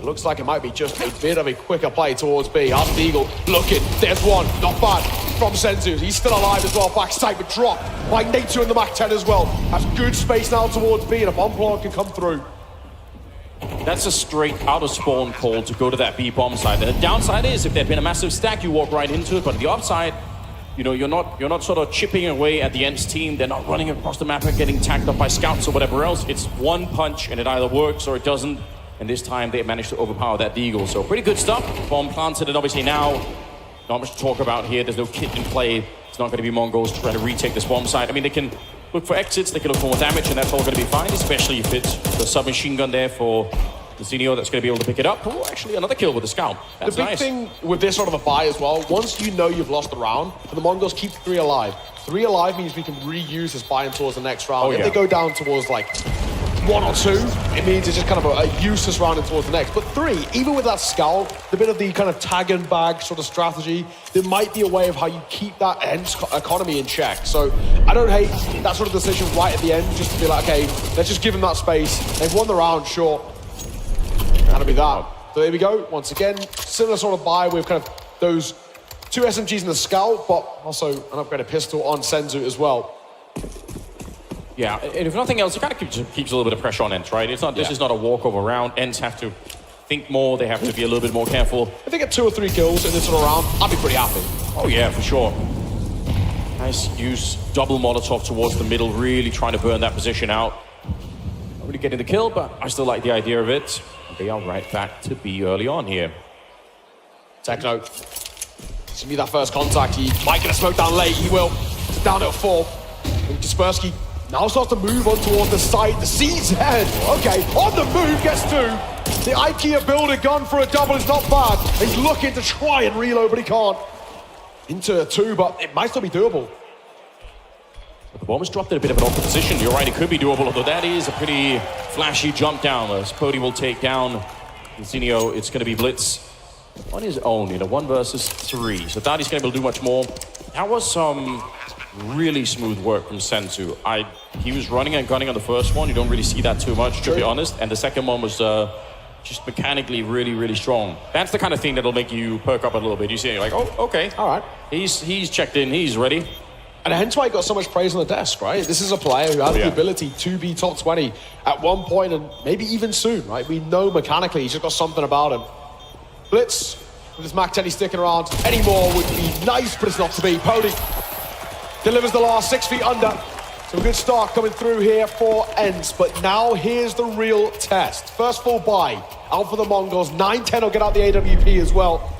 Looks like it might be just a bit of a quicker play towards B. Hardened Eagle looking. There's one. Not bad from Senzu. He's still alive as well. Backside, but drop by Nature in the Mach 10 as well. Has good space now towards B, and a bomb plant can come through. That's a straight out of spawn call to go to that B bomb side. And the downside is, if there'd been a massive stack, you walk right into it. But the upside, you know, you're not sort of chipping away at the ENCE team. They're not running across the map and getting tagged up by scouts or whatever else. It's one punch, and it either works or it doesn't. And this time, they managed to overpower that Deagle. So pretty good stuff. Bomb planted, and obviously now, not much to talk about here. There's no kit in play. It's not going to be Mongolz trying to retake this bomb site. I mean, they can look for exits, they can look for more damage, and that's all going to be fine, especially if it's the submachine gun there for Zinio that's going to be able to pick it up. Oh, actually, another kill with the scout. That's the big thing with this sort of a buy as well, once you know you've lost the round, and the Mongols keep 3 alive. 3 alive means we can reuse this buy-in towards the next round. If they go down towards like 1 or 2, it means it's just kind of a useless round towards the next. But 3, even with that scowl, the bit of the kind of tag and bag sort of strategy, there might be a way of how you keep that ENCE economy in check. So I don't hate that sort of decision right at the end, just to be like, okay, let's just give them that space. They've won the round, sure. That'll be that. So there we go. Once again, similar sort of buy with kind of those 2 SMGs in the scout, but also an upgraded pistol on Senzu as well. Yeah, and if nothing else, it kind of keeps a little bit of pressure on ENCE, right? It's not. This is not a walkover round. ENCE have to think more. They have to be a little bit more careful. If they get 2 or 3 kills in this sort of round, I'd be pretty happy. Oh yeah, for sure. Nice use, double Molotov towards the middle, really trying to burn that position out. Not really getting the kill, but I still like the idea of it. They are right back to B early on here. Techno. It's gonna be that first contact. He might get a smoke down late. He will. It's down at 4. Kaspersky now starts to move on towards the site. The CZ. Okay, on the move, gets 2. The IKEA builder gun for a double is not bad. He's looking to try and reload, but he can't. Into a 2, but it might still be doable. The bomb has dropped in a bit of an awkward position. You're right, it could be doable, although that is a pretty flashy jump down. As Pody will take down Zinio, it's going to be Blitz on his own, 1 versus 3. So Dadi's going to be able to do much more. That was some really smooth work from Senzu. He was running and gunning on the first one. You don't really see that too much, to be honest. And the second one was just mechanically really, really strong. That's the kind of thing that'll make you perk up a little bit. You see it, you're like, oh, okay. All right. He's checked in, he's ready. And hence why he got so much praise on the desk, right? This is a player who has the ability to be top 20 at one point and maybe even soon, right? We know mechanically he's just got something about him. Blitz, with his Mach 10 he's sticking around anymore would be nice, but it's not to be. Pody delivers the last 6 feet under. So a good start coming through here for ENCE, but now here's the real test. First full buy out for the Mongols. 9-10 will get out the AWP as well.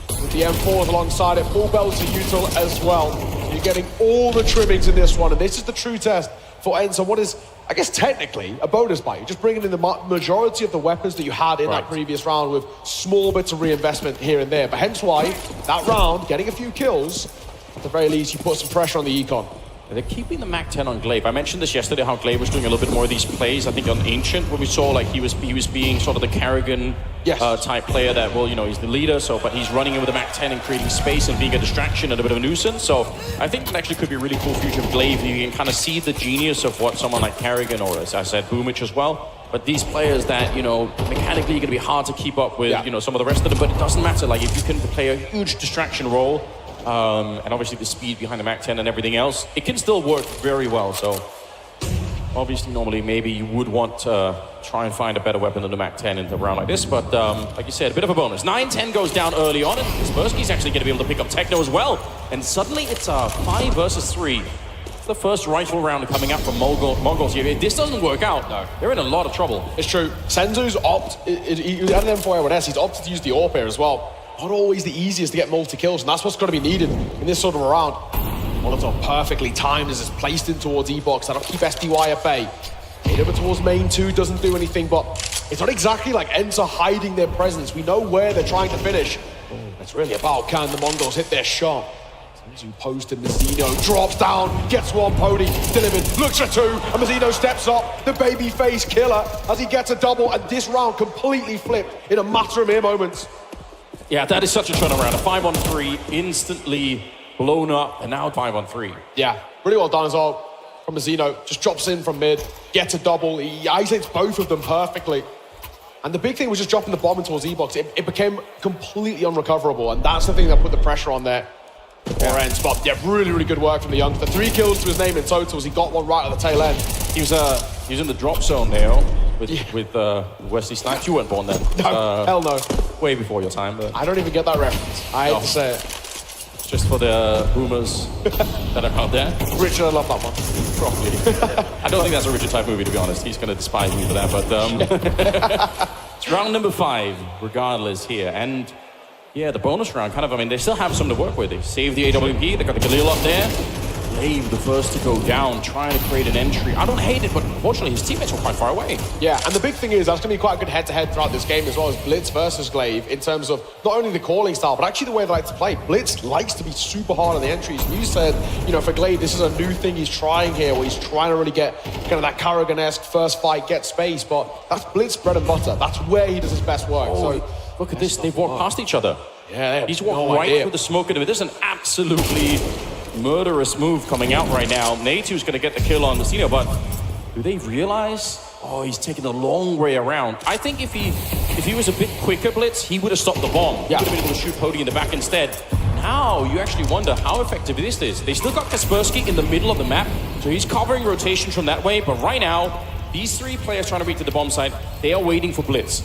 With the M4s alongside it, full bells to util as well. You're getting all the trimmings in this one, and this is the true test for ENCE on what is, I guess, technically a bonus buy. You're just bringing in the majority of the weapons that you had in that previous round with small bits of reinvestment here and there. But hence why that round, getting a few kills, at the very least, you put some pressure on the econ. They're keeping the Mach 10 on Glaive. I mentioned this yesterday, how Glaive was doing a little bit more of these plays. I think on Ancient, where we saw like he was being sort of the Kerrigan type player that, well, he's the leader, but he's running in with the Mach 10 and creating space and being a distraction and a bit of a nuisance. So I think it actually could be a really cool future of Glaive. You can kind of see the genius of what someone like Kerrigan, or as I said, Boomich as well. But these players that, mechanically are going to be hard to keep up with, some of the rest of them, but it doesn't matter. Like, if you can play a huge distraction role, and obviously the speed behind the Mach 10 and everything else, it can still work very well. So obviously normally maybe you would want to try and find a better weapon than the Mach 10 in a round like this, but like you said, a bit of a bonus. 9-10 goes down early on, and Kaspersky's actually going to be able to pick up Techno as well. And suddenly it's a 5 versus 3. It's the first rifle round coming up from Mongolz here. If this doesn't work out, they're in a lot of trouble. It's true. Senzu's he had an M4A1S, he's opted to use the AWP here as well. Not always the easiest to get multi-kills, and that's what's going to be needed in this sort of a round. Molotov perfectly timed as it's placed in towards E-Box. That'll keep SDY at bay. Hit over towards main 2, doesn't do anything, but it's not exactly like ENCE are hiding their presence. We know where they're trying to finish. It's really about can the Mongols hit their shot. Senzu posted, Mazzino drops down, gets one, Pody delivered, looks for 2, and Mazzino steps up, the baby face killer, as he gets a double, and this round completely flipped in a matter of mere moments. Yeah, that is such a turnaround. A 5-on-3 instantly blown up, and now 5-on-3. Yeah, really well done as well from Mazzino. Just drops in from mid, gets a double. He isolates both of them perfectly. And the big thing was just dropping the bomb towards E-Box. It became completely unrecoverable, and that's the thing that put the pressure on there. For ENCE, but yeah, really, really good work from the youngster. 3 kills to his name in totals. He got one right at the tail end. He was in the drop zone there with Wesley Snipes. You weren't born then. No, hell no. Way before your time. But I don't even get that reference. I hate to say it. Just for the boomers that are out there. Richard, I love that one. Probably. I don't think that's a Richard type movie, to be honest. He's going to despise me for that. But it's round number 5, regardless here. And yeah, the bonus round, kind of, I mean, they still have something to work with. They saved the AWP, they got the Galil up there. Glaive, the first to go down, trying to create an entry. I don't hate it, but unfortunately his teammates were quite far away. Yeah, and the big thing is that's going to be quite a good head-to-head throughout this game as well as Blitz versus Glaive in terms of not only the calling style, but actually the way they like to play. Blitz likes to be super hard on the entries. And you said, you know, for Glaive, this is a new thing he's trying here, where he's trying to really get kind of that Karrigan-esque first fight, get space, but that's Blitz bread and butter. That's where he does his best work. So look at this, they've walked past each other. Yeah, he's walked right through the smoke into it. This is an absolutely murderous move coming out right now. Natu's going to get the kill on Messino, but do they realize? Oh, he's taking the long way around. I think if he was a bit quicker, Blitz, he would have stopped the bomb. He would have been able to shoot Pody in the back instead. Now you actually wonder how effective this is. They still got Kaspersky in the middle of the map, so he's covering rotation from that way, but right now, these 3 players trying to reach to the bomb site, they are waiting for Blitz.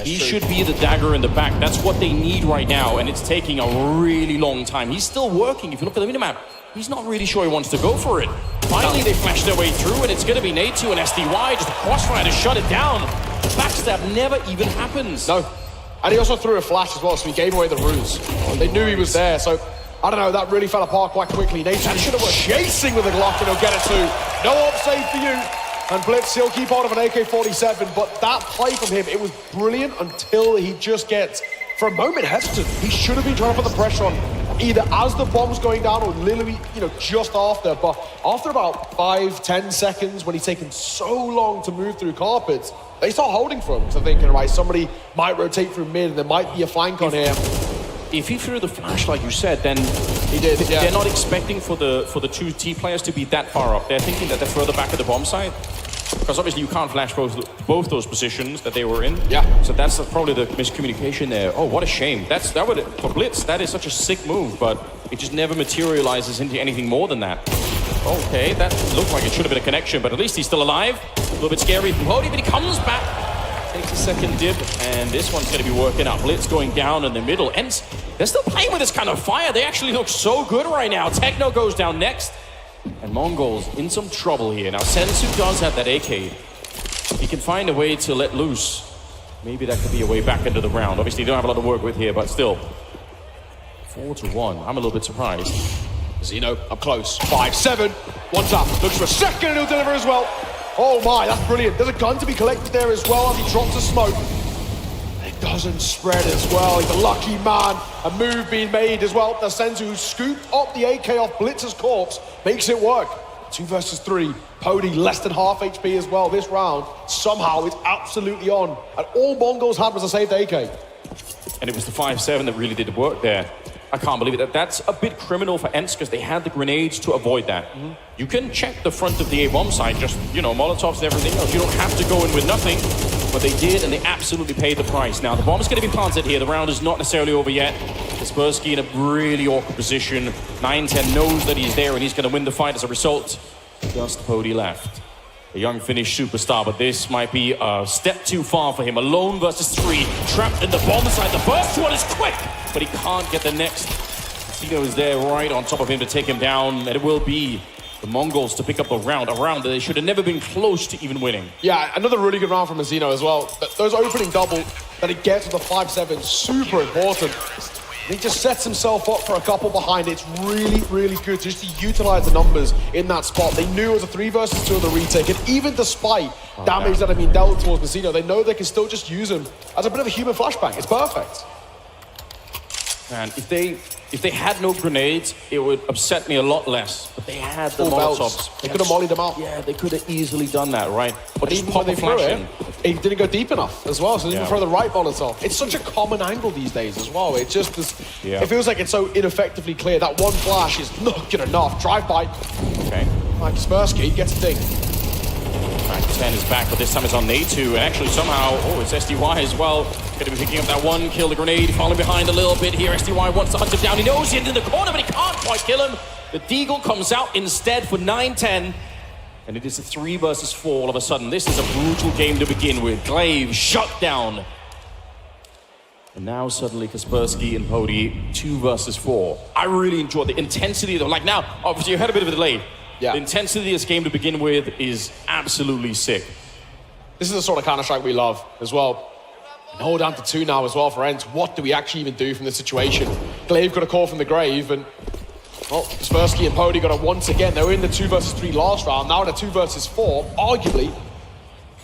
He should be the dagger in the back. That's what they need right now, and it's taking a really long time. He's still working. If you look at the minimap, he's not really sure he wants to go for it. Finally, they flash their way through, and it's going to be Natu and SDY, just a crossfire to shut it down. The backstab never even happens. No. And he also threw a flash as well, so he gave away the ruse. They knew he was there, so I don't know, that really fell apart quite quickly. Natu should have been chasing with a Glock, and he'll get it too. No up save for you. And Blitz, he'll keep hold of an AK-47, but that play from him, it was brilliant until he just gets, for a moment, hesitant. He should have been trying to put the pressure on, either as the bomb's going down or literally, you know, just after. But after about 5-10 seconds, when he's taken so long to move through carpets, they start holding for him. So thinking, right, somebody might rotate through mid, and there might be a flank on here. If he threw the flash, like you said, then he did. Yeah. They're not expecting for the 2 T players to be that far up. They're thinking that they're further back at the bomb site. Because obviously you can't flash both those positions that they were in. Yeah. So that's probably the miscommunication there. Oh, what a shame. That would, for Blitz, that is such a sick move, but it just never materializes into anything more than that. Okay, that looked like it should have been a connection, but at least he's still alive. A little bit scary from Pody, but he comes back. Takes a second dip, and this one's going to be working out. Blitz going down in the middle. ENCE, they're still playing with this kind of fire. They actually look so good right now. Techno goes down next. And Mongolz in some trouble here. Now, Sensu does have that AK. If he can find a way to let loose, maybe that could be a way back into the round. Obviously, you don't have a lot to work with here, but still. 4-1. I'm a little bit surprised. Zeno up close. 5-7. One tap. Looks for a second, and he'll deliver as well. Oh my, that's brilliant. There's a gun to be collected there as well as he drops the smoke. It doesn't spread as well. He's a lucky man. A move being made as well. The Senzu, who scooped up the AK off Blitz's corpse, makes it work. 2 versus 3. Pody less than half HP as well this round. Somehow it's absolutely on. And all Mongolz had was a saved AK. And it was the 5-7 that really did the work there. I can't believe it. That's a bit criminal for ENCE because they had the grenades to avoid that. You can check the front of the A-bomb side, just, you know, Molotovs and everything else. You don't have to go in with nothing, but they did, and they absolutely paid the price. Now, the bomb is going to be planted here. The round is not necessarily over yet. Kaspersky in a really awkward position. 9-10 knows that he's there, and he's going to win the fight as a result. Just Pody left. A young Finnish superstar, but this might be a step too far for him. Alone versus 3, trapped in the bomb side. The first one is quick, but he can't get the next. Tito is there right on top of him to take him down, and it will be the Mongolz to pick up the round. A round that they should have never been close to even winning. Yeah, another really good round from Zeno as well. Those opening double that he gets with the 5-7, super important. He just sets himself up for a couple behind. It's really, really good just to utilize the numbers in that spot. They knew it was a 3 versus 2 on the retake, and even despite damage that had been dealt towards Messino, they know they can still just use him as a bit of a human flashbang. It's perfect. Man, if they had no grenades, it would upset me a lot less. But they had the Molotovs. They could have mollied them out. Yeah, they could have easily done that, right? But even when they threw it, it didn't go deep enough as well, so they didn't throw the right Molotov. It's such a common angle these days as well. It just is, it feels like it's so ineffectively clear. That one flash is not good enough. Drive-by. Okay. Like Kaspersky gets a ding. Mac 10 is back, but this time it's on Natu, and actually somehow, oh, it's SDY as well. Going to be picking up that one, kill the grenade, falling behind a little bit here. SDY wants to hunt him down. He knows he's in the corner, but he can't quite kill him. The Deagle comes out instead for 9-10, and it is a 3 versus 4 all of a sudden. This is a brutal game to begin with. Glaive shut down. And now suddenly Kaspersky and Pody 2 versus 4. I really enjoyed the intensity of, like now, obviously you had a bit of a delay. Yeah. The intensity of this game to begin with is absolutely sick. This is the sort of Counter-Strike we love as well. And hold down to 2 now as well for ENCE. What do we actually even do from this situation? Glaive got a call from the grave, and well, Kaspersky and Pody got it once again. They were in the 2 versus 3 last round. Now in a 2 versus 4, arguably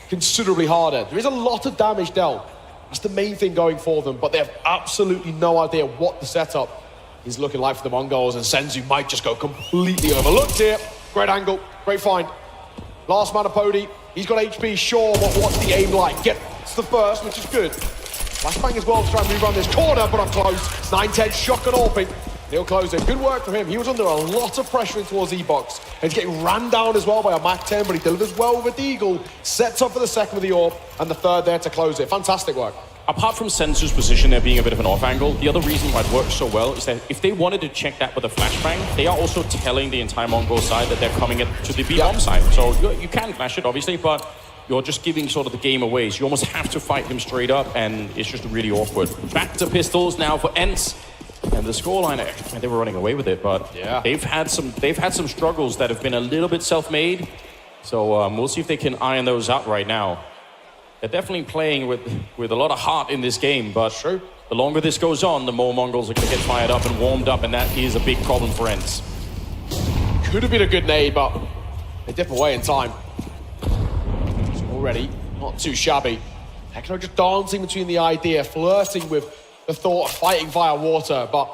considerably harder. There is a lot of damage dealt. That's the main thing going for them, but they have absolutely no idea what the setup is looking like for the Mongols, and Senzu might just go completely overlooked here. Great angle, great find. Last man of Pody, he's got HP, sure, but what's the aim like? Gets the first, which is good. Flashbang as well to try and rerun this corner, but I'm close. 9-10, shotgun AWPing. He'll close it. Good work for him. He was under a lot of pressure in towards E-Box. And he's getting ran down as well by a Mac 10, but he delivers well with the Eagle. Sets up for the second with the AWP, and the third there to close it. Fantastic work. Apart from Senzu's position there being a bit of an off angle, the other reason why it works so well is that if they wanted to check that with a flashbang, they are also telling the entire Mongol side that they're coming to the B-bomb side. So you can flash it, obviously, but you're just giving sort of the game away. So you almost have to fight him straight up, and it's just really awkward. Back to pistols now for ENCE. And the scoreline, they were running away with it, but they've had some struggles that have been a little bit self-made. So we'll see if they can iron those out right now. They're definitely playing with a lot of heart in this game, but the longer this goes on, the more Mongols are going to get fired up and warmed up, and that is a big problem for ENCE. Could have been a good nade, but they dip away in time. It's already not too shabby. Hector just dancing between the idea, flirting with the thought of fighting via water, but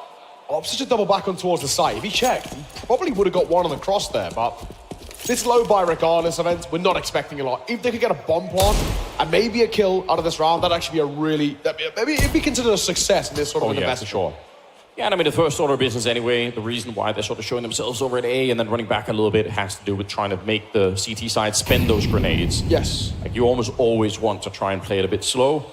opts to double back on towards the site. If he checked, he probably would have got one on the cross there, but this low buy regardless of ENCE, we're not expecting a lot. If they could get a bomb plant and maybe a kill out of this round, that'd actually be a really, maybe it'd be considered a success in this sort of an investment. For sure. Yeah, and I mean, the first order of business anyway, the reason why they're sort of showing themselves over at A and then running back a little bit has to do with trying to make the CT side spend those grenades. Yes. Like you almost always want to try and play it a bit slow.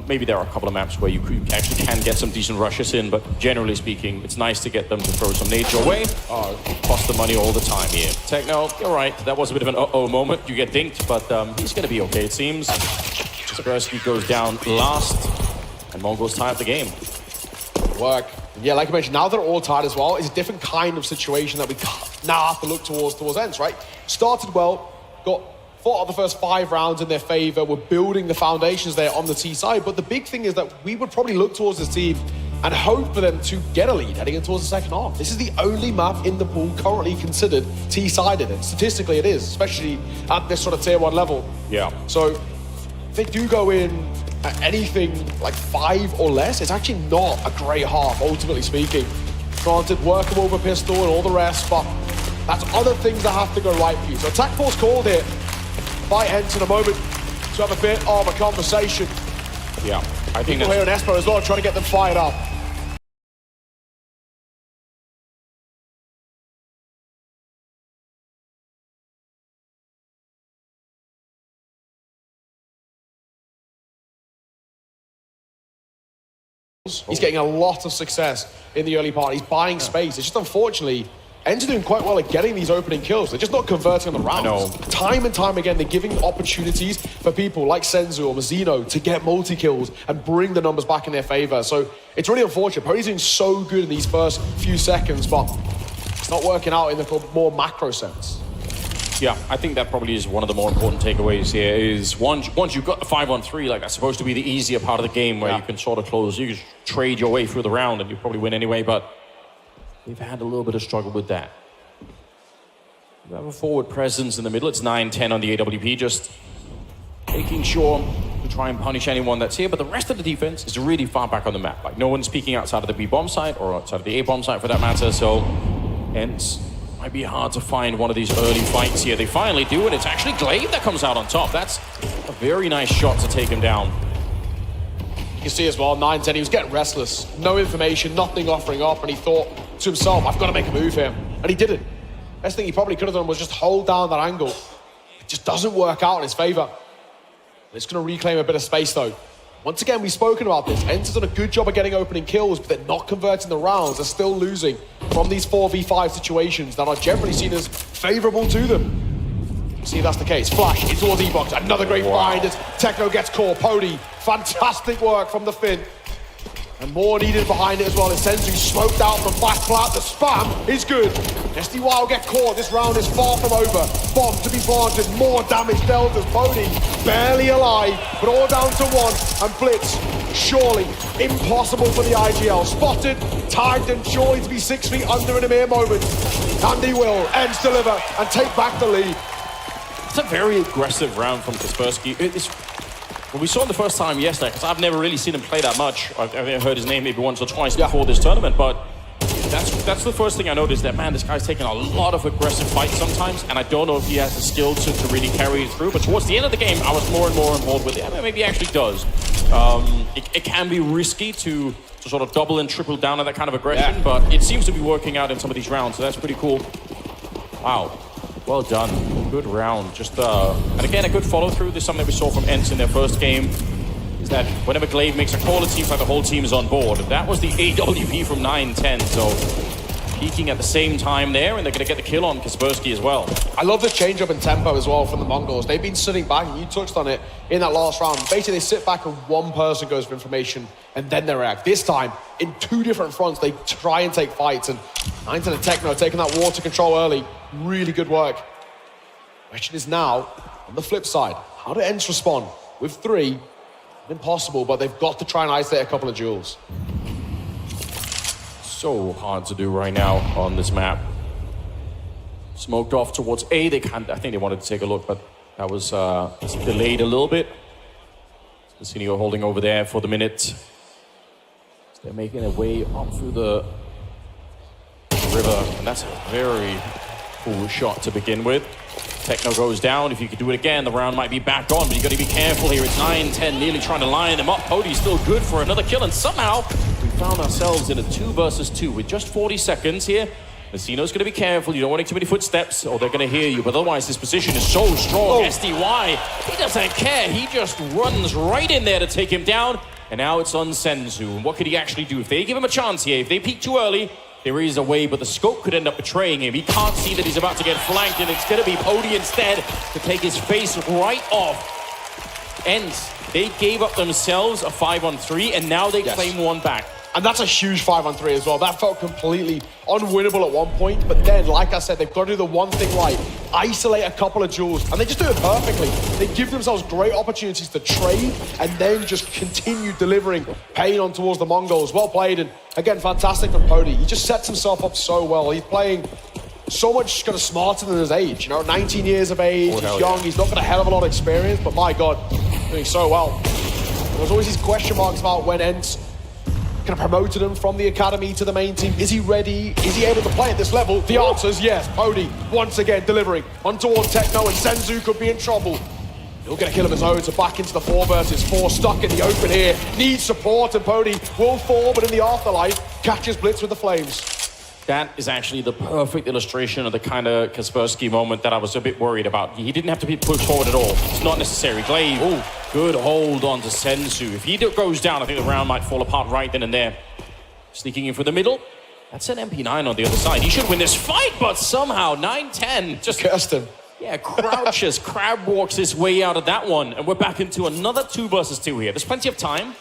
Maybe there are a couple of maps where you actually can get some decent rushes in, but generally speaking, it's nice to get them to throw some nades your way. Cost the money all the time here. Techno, you're right. That was a bit of an uh-oh moment. You get dinked, but he's going to be okay, it seems. Kaspersky goes down last, and Mongols tie up the game. Work. Yeah, like I mentioned, now they're all tied as well. It's a different kind of situation that we now have to look towards ENCE, right? Started well, fought out the first 5 rounds in their favor. We're building the foundations there on the T side, but the big thing is that we would probably look towards this team and hope for them to get a lead heading in towards the second half. This is the only map in the pool currently considered T-sided, and statistically it is, especially at this sort of tier 1 level. Yeah. So if they do go in at anything like 5 or less, it's actually not a great half, ultimately speaking. Granted, workable over pistol and all the rest, but that's other things that have to go right for you. So attack force called here by ENCE in a moment to have a bit of a conversation. Yeah, I think people here in Espo as well, trying to get them fired up. He's getting a lot of success in the early part. He's buying space. It's just unfortunately, ENCE are doing quite well at getting these opening kills. They're just not converting on the rounds. Time and time again, they're giving opportunities for people like Senzu or Mazzino to get multi-kills and bring the numbers back in their favor. So it's really unfortunate. Pody's doing so good in these first few seconds, but it's not working out in the more macro sense. Yeah, I think that probably is one of the more important takeaways here is once you've got the 5-on-3, like that's supposed to be the easier part of the game where you can sort of close, you can trade your way through the round and you probably win anyway, but they've had a little bit of struggle with that. You have a forward presence in the middle. It's 9-10 on the AWP, just making sure to try and punish anyone that's here, but the rest of the defense is really far back on the map. Like no one's peeking outside of the B-bomb site or outside of the A-bomb site for that matter, so ENCE might be hard to find one of these early fights here. They finally do it. It's actually Glaive that comes out on top. That's a very nice shot to take him down. You can see as well, 9-10, he was getting restless. No information, nothing offering up, and he thought to himself, I've got to make a move here. And he didn't. Best thing he probably could have done was just hold down that angle. just doesn't work out in his favor. It's going to reclaim a bit of space, though. Once again, we've spoken about this. ENCE's done a good job of getting opening kills, but they're not converting the rounds. They're still losing from these 4v5 situations that are generally seen as favorable to them. See, that's the case. Flash in towards E-Box. Another great find as Techno gets caught. Pody, fantastic work from the Finn. And more needed behind it as well. As ENCE smoked out from back flat. The spam is good. SDY will get caught. This round is far from over. Bomb to be planted. More damage dealt as Pody barely alive, but all down to one. And Blitz, surely impossible for the IGL. Spotted, tagged, and surely to be 6 feet under in a mere moment. And he will. ENCE deliver and take back the lead. It's a very aggressive round from Kaspersky. Well, we saw him the first time yesterday, because I've never really seen him play that much. I've heard his name maybe once or twice before this tournament, but that's the first thing I noticed, that, man, this guy's taking a lot of aggressive fights sometimes, and I don't know if he has the skill to really carry it through, but towards the end of the game, I was more and more involved with it. I mean, maybe he actually does. It can be risky to sort of double and triple down on that kind of aggression, but it seems to be working out in some of these rounds, so that's pretty cool. Wow. Well done. Good round. Just and again, a good follow-through. This is something we saw from ENCE in their first game, is that whenever Glaive makes a call, it seems like the whole team is on board. That was the AWP from 9-10, so peaking at the same time there, and they're going to get the kill on Kaspersky as well. I love the change-up in tempo as well from the Mongols. They've been sitting back, and you touched on it in that last round. Basically, they sit back and one person goes for information, and then they react. This time, in 2 different fronts, they try and take fights, and 9-10 and Techno taking that water control early. Really good work. Question is now, on the flip side, how do ENCE respond? With 3, impossible, but they've got to try and isolate a couple of duels. So hard to do right now on this map. Smoked off towards A. I think they wanted to take a look, but that was delayed a little bit. Cassino holding over there for the minute. So they're making their way up through the river, and that's a very cool shot to begin with. Techno goes down. If you could do it again, the round might be back on, but you got to be careful here. It's 9-10, nearly trying to line them up. Pody's still good for another kill, and somehow we found ourselves in a 2 versus 2 with just 40 seconds here. Cassino's going to be careful. You don't want too many footsteps, or they're going to hear you, but otherwise this position is so strong. SDY, he doesn't care. He just runs right in there to take him down, and now it's on Senzu. And what could he actually do? If they give him a chance here, if they peek too early, there is a way, but the scope could end up betraying him. He can't see that he's about to get flanked, and it's going to be Pody instead to take his face right off. ENCE, they gave up themselves a 5-on-3, and now they claim one back. And that's a huge 5-on-3 as well. That felt completely unwinnable at one point, but then, like I said, they've got to do the one thing right. Isolate a couple of duels, and they just do it perfectly. They give themselves great opportunities to trade, and then just continue delivering pain on towards the Mongols. Well played, and again, fantastic from Pody. He just sets himself up so well. He's playing so much kind of smarter than his age. You know, 19 years of age, he's young, he's not got a hell of a lot of experience, but my God, doing so well. There was always these question marks about when ENCE kind of promoted him from the academy to the main team. Is he ready? Is he able to play at this level? The answer is yes. Pody, once again, delivering on towards Techno, and Senzu could be in trouble. He'll get a kill of his own, so back into the 4 versus 4, stuck in the open here. Needs support, and Pody will fall, but in the afterlife, catches Blitz with the flames. That is actually the perfect illustration of the kind of Kaspersky moment that I was a bit worried about. He didn't have to be pushed forward at all. It's not necessary. Glaive, good hold on to Senzu. If he goes down, I think the round might fall apart right then and there. Sneaking in for the middle. That's an MP9 on the other side. He should win this fight, but somehow 9-10 just cursed him. Yeah, crouches, crab walks his way out of that one, and we're back into another 2 versus 2 here. There's plenty of time,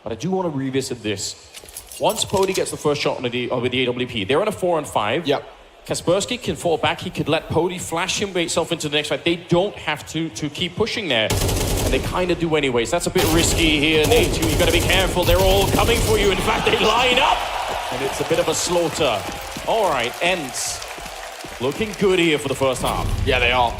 but I do want to revisit this. Once Pody gets the first shot with the AWP, they're on a 4-on-5. Yep. Kaspersky can fall back. He could let Pody flash himself into the next fight. They don't have to keep pushing there, and they kind of do anyways. That's a bit risky here, Nate. You've got to be careful. They're all coming for you. In fact, they line up, and it's a bit of a slaughter. All right, ENCE looking good here for the first half. Yeah, they are.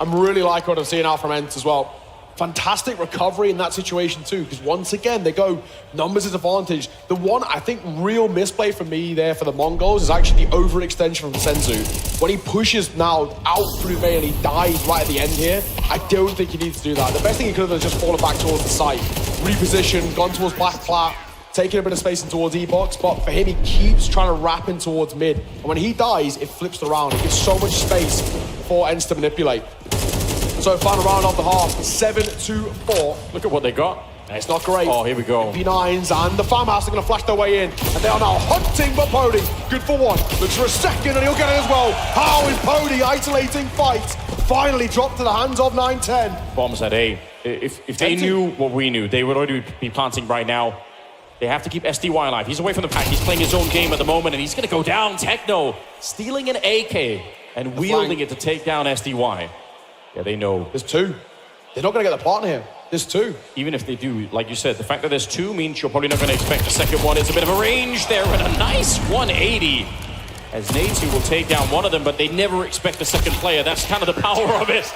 I'm really liking what I'm seeing out from ENCE as well. Fantastic recovery in that situation too, because once again, they go numbers as advantage. The one, I think, real misplay for me there for the Mongols is actually the overextension from Senzu. When he pushes now out through Vale, he dies right at the end here. I don't think he needs to do that. The best thing he could have done is just fallen back towards the site, repositioned, gone towards black flat, taking a bit of space in towards E-Box, but for him, he keeps trying to wrap in towards mid. And when he dies, it flips the round. It gives so much space for ENCE to manipulate. So final round of the half, 7-4. Look at what they got. It's not great. Oh, here we go. P9s and the farmhouse are going to flash their way in. And they are now hunting for Pody. Good for one. Looks for a second and he'll get it as well. How is Pody isolating fight? Finally dropped to the hands of 9-10. Bombs at A. If they knew what we knew, they would already be planting right now. They have to keep SDY alive. He's away from the pack. He's playing his own game at the moment, and he's going to go down. Techno stealing an AK and wielding it to take down SDY. Yeah, they know. There's two. They're not going to get the partner here. There's two. Even if they do, like you said, the fact that there's two means you're probably not going to expect the second one. It's a bit of a range there, and a nice 180. As Natu will take down one of them, but they never expect the second player. That's kind of the power of it.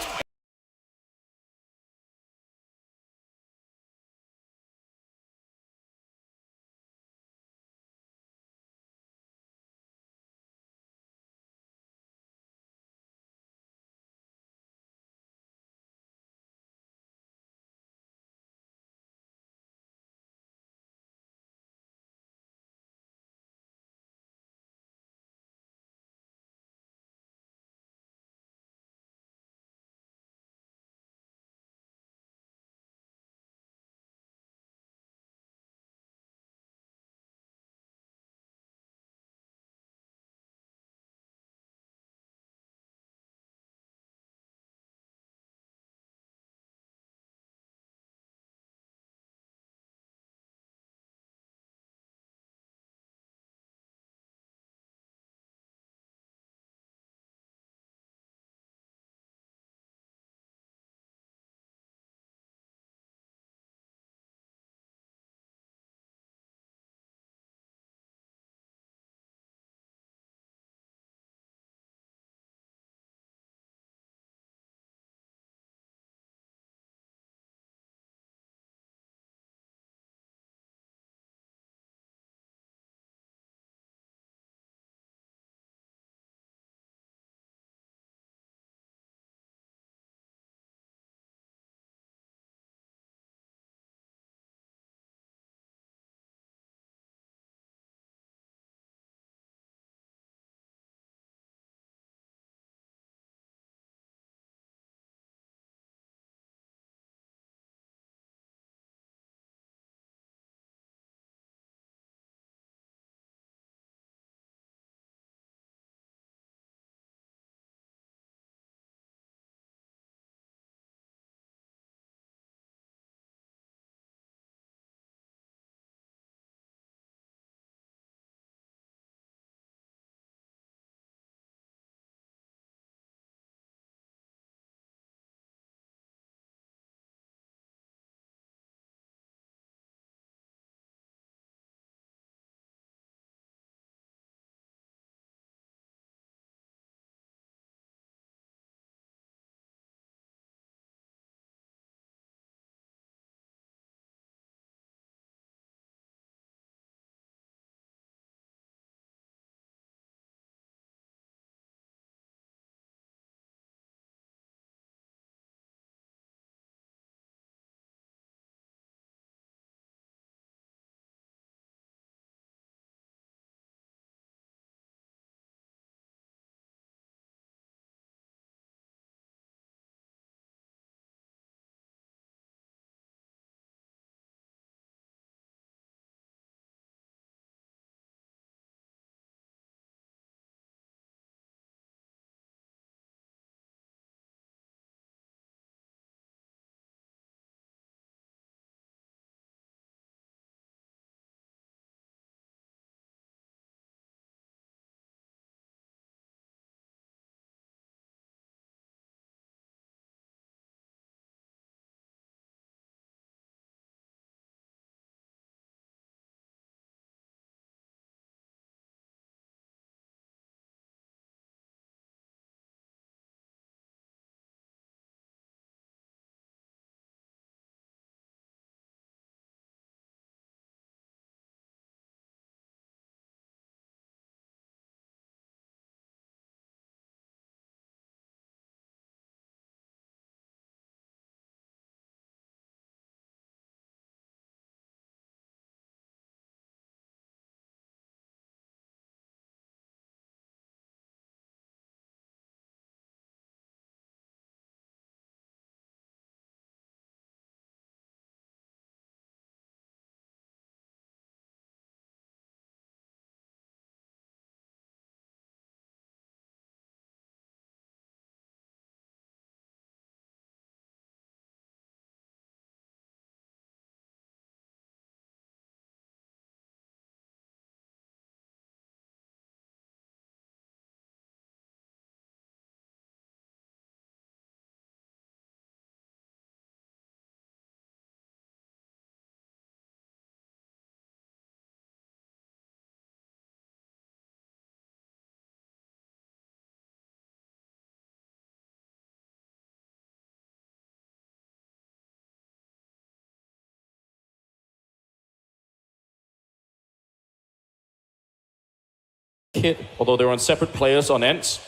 kit, although they're on separate players on ENCE.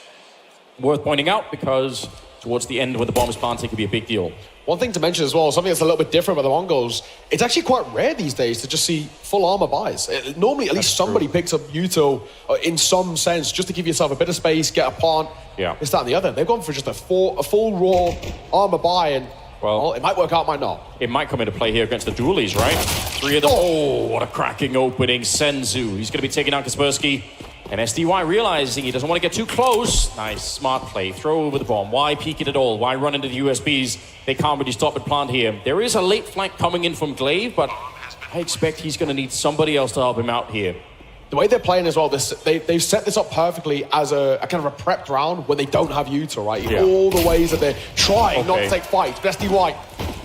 Worth pointing out because towards the end when the bomb is planted, it could be a big deal. One thing to mention as well, something that's a little bit different with the Mongolz, it's actually quite rare these days to just see full armor buys. Normally, at least somebody picks up util in some sense, just to give yourself a bit of space, get a plant, this, that, and the other. They've gone for just a full raw armor buy, and well, it might work out, might not. It might come into play here against the dualies, right? 3 of them. Oh, what a cracking opening. Senzu, he's going to be taking out Kaspersky. And SDY realizing he doesn't want to get too close. Nice, smart play. Throw over the bomb. Why peek it at all? Why run into the USBs? They can't really stop at plant here. There is a late flank coming in from Glaive, but I expect he's going to need somebody else to help him out here. The way they're playing as well, they've set this up perfectly as a kind of a prepped round when they don't have util, right? All the ways that they're trying not to take fights. But SDY,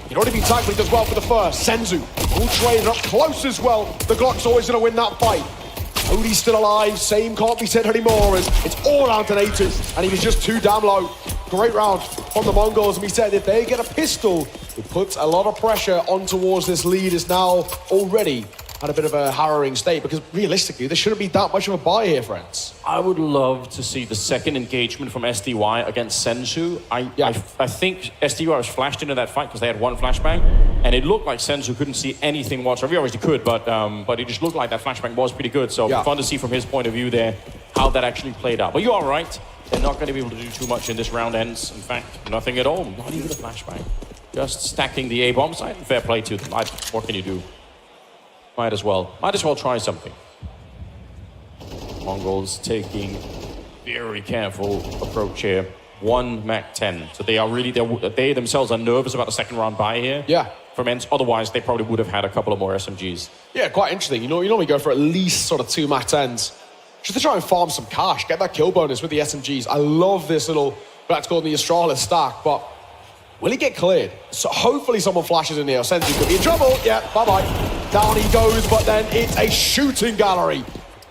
he'd already been tagged, but he does well for the first. Senzu, all trained up close as well. The Glock's always going to win that fight. Cody's still alive, same can't be said anymore as it's all down to Natu, and he was just too damn low. Great round from the Mongolz, and we said if they get a pistol, it puts a lot of pressure on towards this lead is now already at a bit of a harrowing state, because realistically, there shouldn't be that much of a buy here, friends. I would love to see the second engagement from SDY against Senzu. I think SDY was flashed into that fight because they had one flashbang, and it looked like Senzu couldn't see anything whatsoever. He obviously could, but it just looked like that flashbang was pretty good. So fun to see from his point of view there how that actually played out. But you are right. They're not going to be able to do too much in this round ends. In fact, nothing at all. Not even a flashbang. Just stacking the A-bomb side. Fair play to them. What can you do? Might as well try something. Mongolz taking very careful approach here. 1 Mac 10. So they themselves are nervous about the second round buy here. From ENCE. Otherwise, they probably would have had a couple of more SMGs. Yeah, quite interesting. You normally go for at least sort of 2 Mac 10s. Just to try and farm some cash, get that kill bonus with the SMGs. I love this little, that's called the Astralis stack, but will he get cleared? So hopefully someone flashes in here. Senzu could be in trouble. Yeah, bye-bye. Down he goes, but then it's a shooting gallery.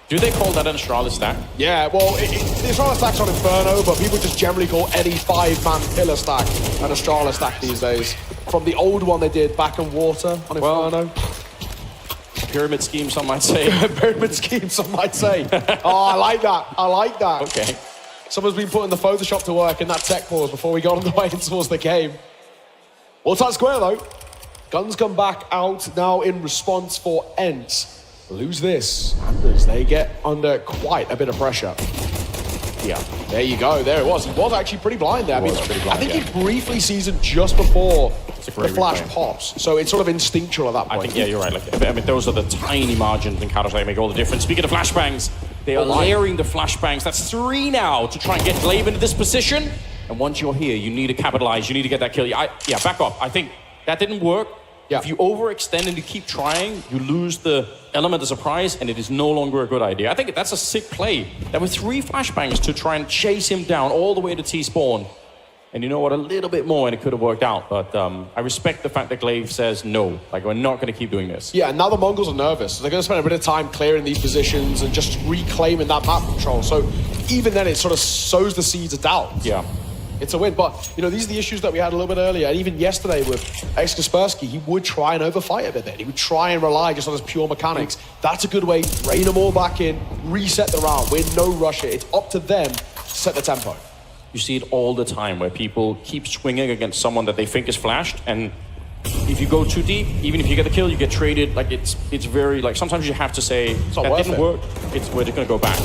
Do they call that an Astralis stack? Yeah, well, the Astralis stack's on Inferno, but people just generally call any 5-man pillar stack an Astralis stack these days. From the old one they did back in Water on Inferno. Pyramid scheme, some might say. Pyramid scheme, some might say. Oh, I like that. I like that. Okay. Someone's been putting the Photoshop to work in that tech pause before we got on the way towards the game. Well, tight square, though. Guns come back out now in response for ENCE. Lose this, and they get under quite a bit of pressure. Yeah, there you go. There it was. He was actually pretty blind there. I think he briefly sees it just before the flash pops. So it's sort of instinctual at that point. I think, yeah, you're right. Those are the tiny margins in Counter-Strike that make all the difference. Speaking of flashbangs, they are layering the flashbangs. That's 3 now to try and get Glaive into this position. And once you're here, you need to capitalize. You need to get that kill. Yeah, back off. I think that didn't work. If you overextend and you keep trying, you lose the element of surprise, and it is no longer a good idea. I think that's a sick play. There were 3 flashbangs to try and chase him down all the way to T-spawn. And you know what, a little bit more and it could have worked out. But I respect the fact that Glaive says no. Like, we're not going to keep doing this. Yeah, and now the Mongols are nervous. So they're going to spend a bit of time clearing these positions and just reclaiming that map control. So even then, it sort of sows the seeds of doubt. Yeah. It's a win, but these are the issues that we had a little bit earlier, and even yesterday with Kaspersky, he would try and overfight a bit there. He would try and rely just on his pure mechanics. That's a good way, rein them all back in, reset the round, win no rush it. It's up to them to set the tempo. You see it all the time where people keep swinging against someone that they think is flashed, and if you go too deep, even if you get the kill, you get traded. Like, it's very, like, sometimes you have to say, that didn't work, we're just going to go back.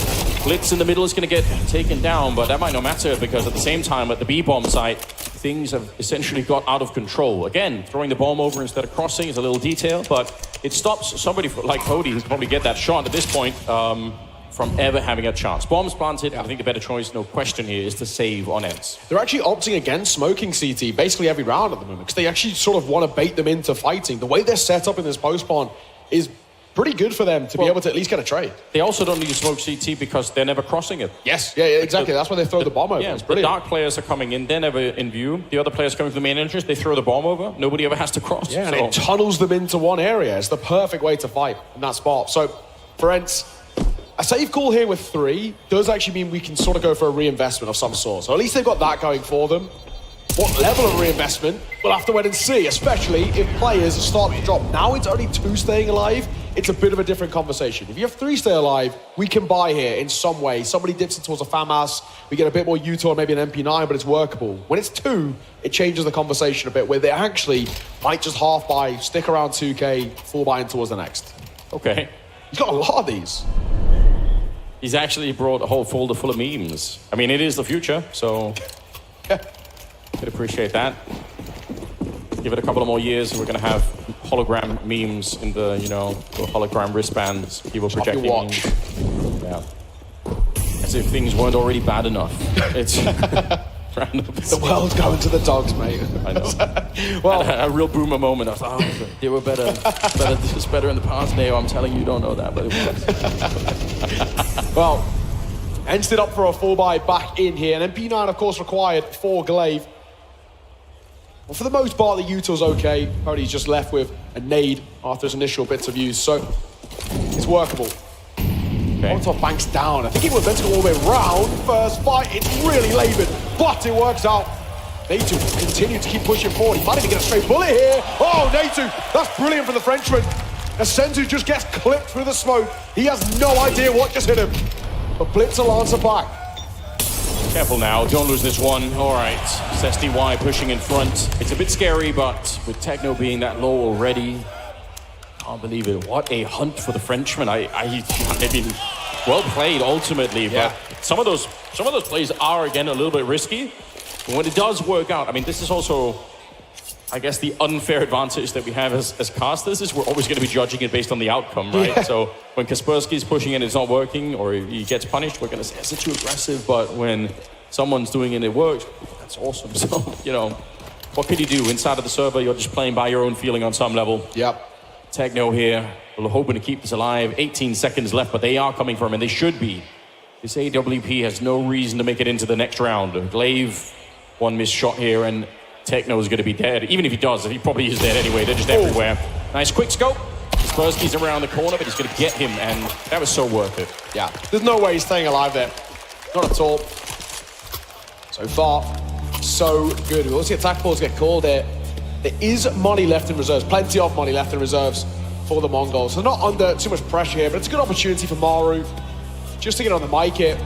Blitz in the middle is going to get taken down, but that might not matter because at the same time, at the B-bomb site, things have essentially got out of control. Again, throwing the bomb over instead of crossing is a little detail, but it stops somebody like Cody, who can probably get that shot at this point, from ever having a chance. Bombs planted, I think the better choice, no question here, is to save on ENCE. They're actually opting against smoking CT basically every round at the moment because they actually sort of want to bait them into fighting. The way they're set up in this post-spawn is pretty good for them to be able to at least get a trade. They also don't need to smoke CT because they're never crossing it. Yes, yeah, exactly. That's why they throw the bomb over. Yeah, the dark players are coming in, they're never in view. The other players coming from the main entrance, they throw the bomb over. Nobody ever has to cross. Yeah, and it tunnels them into one area. It's the perfect way to fight in that spot. So, for ENCE, a save call here with 3 does actually mean we can sort of go for a reinvestment of some sort. So at least they've got that going for them. What level of reinvestment, we'll have to wait and see, especially if players start to drop. Now it's only 2 staying alive. It's a bit of a different conversation. If you have 3 stay alive, we can buy here in some way. Somebody dips it towards a FAMAS, we get a bit more UTOR, maybe an MP9, but it's workable. When it's 2, it changes the conversation a bit, where they actually might just half buy, stick around 2K, full buy in towards the next. Okay. He's got a lot of these. He's actually brought a whole folder full of memes. I mean, it is the future, so could appreciate that. Give it a couple of more years, we're going to have hologram memes in the, you know, the hologram wristbands. People projecting memes. Yeah. As if things weren't already bad enough. It's the world's going to the dogs, mate. I know. Well, a real boomer moment. I thought, oh, they were better. This was better in the past. No, I'm telling you, you don't know that, but it was. Well, ENCE did up for a 4-buy back in here, and MP9, of course, required for Glaive. Well, for the most part, the Util's okay. Cody's just left with a nade after his initial bits of use, so it's workable. Okay. Molotov banks down. I think it was meant to go all the way round. First fight, it's really laboured, but it works out. Natu continued to keep pushing forward. He might even get a straight bullet here. Oh, Natu, that's brilliant for the Frenchman. Asenzu just gets clipped through the smoke. He has no idea what just hit him. But Blitz will answer back. Careful now, don't lose this one. All right, SDY pushing in front. It's a bit scary, but with Techno being that low already, can't believe it. What a hunt for the Frenchman. I mean, well played ultimately, but some of those plays are again a little bit risky. But when it does work out, I mean, this is also, I guess, the unfair advantage that we have as casters is we're always going to be judging it based on the outcome, right? Yeah. So when Kaspersky's pushing and it's not working, or he gets punished, we're going to say, is it too aggressive? But when someone's doing it and it works, that's awesome. So, you know, what can you do? Inside of the server, you're just playing by your own feeling on some level. Yep. Techno here, we're hoping to keep this alive. 18 seconds left, but they are coming for him, and they should be. This AWP has no reason to make it into the next round. Glaive, one missed shot here, and Techno is going to be dead. Even if he does, he probably is dead anyway. They're just everywhere. Nice quick scope. Kaspersky's around the corner, but he's going to get him, and that was so worth it. Yeah, there's no way he's staying alive there. Not at all. So far, so good. We'll see attack balls get called there. There is money left in reserves, plenty of money left in reserves for the Mongols. So they're not under too much pressure here, but it's a good opportunity for Maru just to get on the mic here,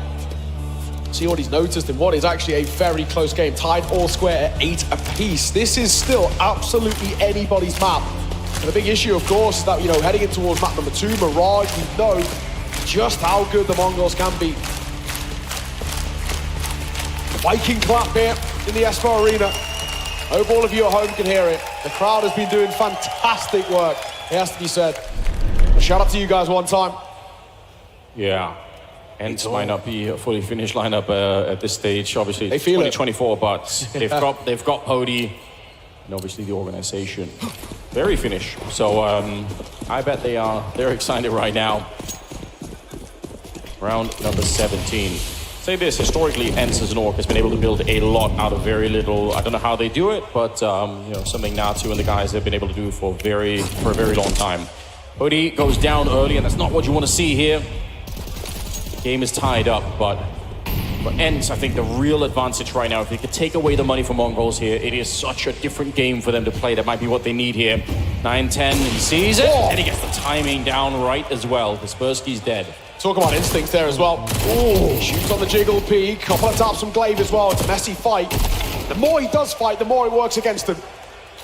see what he's noticed in what is actually a very close game, tied all square at 8 apiece. This is still absolutely anybody's map. And the big issue, of course, is that, you know, heading in towards map number 2, Mirage, we know just how good the Mongols can be. Viking clap here in the S4 Arena. Hope all of you at home can hear it. The crowd has been doing fantastic work, it has to be said. A shout out to you guys one time. Yeah. ENCE might not be a fully finished lineup at this stage. Obviously, it's 2024, but they've got Pody and obviously the organization very finished. So I bet they're excited right now. Round number 17. Say this, historically, ENCE as an org has been able to build a lot out of very little. I don't know how they do it, but you know, something Natu and the guys have been able to do for a very long time. Pody goes down early, and that's not what you want to see here. Game is tied up, but for ENCE, I think the real advantage right now, if they could take away the money from Mongolz here, it is such a different game for them to play. That might be what they need here. 9-10, he sees it, and he gets the timing down right as well. Kaspersky's dead. Talk about instincts there as well. Ooh, shoots on the jiggle peak, couple of taps from Glaive as well. It's a messy fight. The more he does fight, the more it works against him.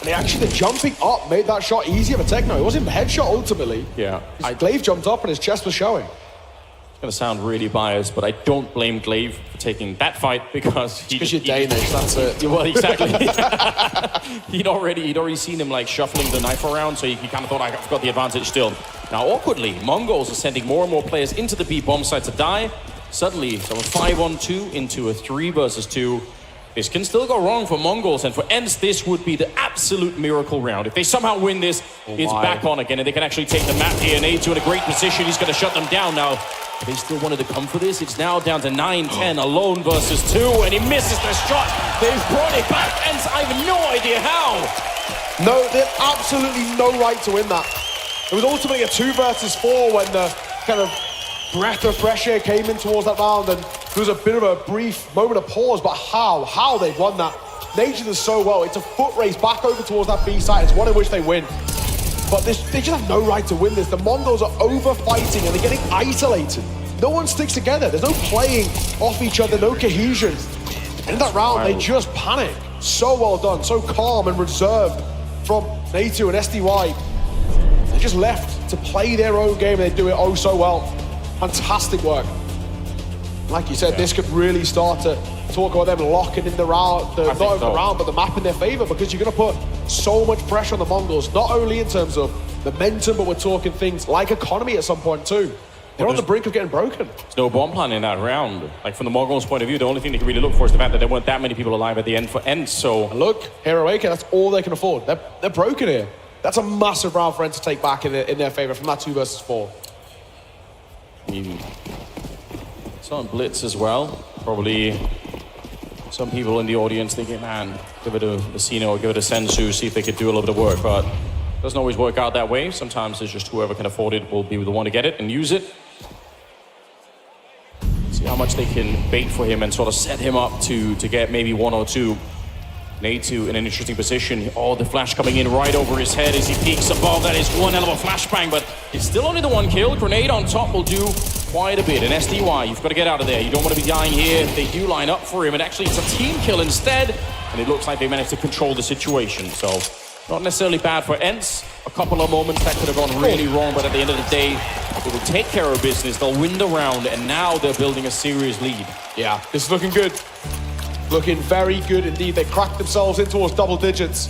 And the jumping up made that shot easier for Techno. It wasn't a headshot ultimately. Yeah. Glaive jumped up and his chest was showing. Going to sound really biased, but I don't blame Glaive for taking that fight because you're Danish, that's it. Well, exactly. he'd already seen him like shuffling the knife around, so he kind of thought, I've got the advantage still. Now, awkwardly, Mongolz are sending more and more players into the B bomb site to die. Suddenly, from a 5-on-2 into a 3 versus 2. This can still go wrong for Mongolz, and for ENCE, this would be the absolute miracle round. If they somehow win this, it's back on again, and they can actually take the map here. Nade in a great position. He's going to shut them down now. They still wanted to come for this. It's now down to 9-10, alone versus 2, and he misses the shot. They've brought it back. ENCE, I have no idea how. No, they had absolutely no right to win that. It was ultimately a 2 versus 4 when the kind of breath of fresh air came in towards that round, and there was a bit of a brief moment of pause, but how they've won that. Nature does so well. It's a foot race back over towards that B side. It's one in which they win. But they just have no right to win this. The Mongols are over-fighting and they're getting isolated. No one sticks together. There's no playing off each other, no cohesion. And in that round, they just panic. So well done, so calm and reserved from Natu and SDY. They just left to play their own game and they do it oh so well. Fantastic work. Like you said, this could really start to talk about them locking in the round, not over the round, but the map in their favor, because you're going to put so much pressure on the Mongols, not only in terms of momentum, but we're talking things like economy at some point too. They're on the brink of getting broken. There's no bomb plan in that round. Like, from the Mongols' point of view, the only thing they can really look for is the fact that there weren't that many people alive at the end for ENCE, so... And look, Hero AK, that's all they can afford. They're broken here. That's a massive round for ENCE to take back in their favor from that 2 versus 4. I mean, it's on Blitz as well. Probably some people in the audience thinking, man, give it a Messina or give it a Senzu, see if they could do a little bit of work, but it doesn't always work out that way. Sometimes it's just whoever can afford it will be the one to get it and use it. See how much they can bait for him and sort of set him up to get maybe 1 or 2. Natu in an interesting position. Oh, the flash coming in right over his head as he peeks above. That is one hell of a flashbang, but it's still only the 1 kill. Grenade on top will do quite a bit. And SDY, you've got to get out of there. You don't want to be dying here. They do line up for him, and actually it's a team kill instead. And it looks like they managed to control the situation. So not necessarily bad for ENCE. A couple of moments that could have gone really wrong, but at the end of the day, they will take care of business. They'll win the round, and now they're building a serious lead. Yeah, this is looking good. Looking very good indeed. They cracked themselves in towards double digits.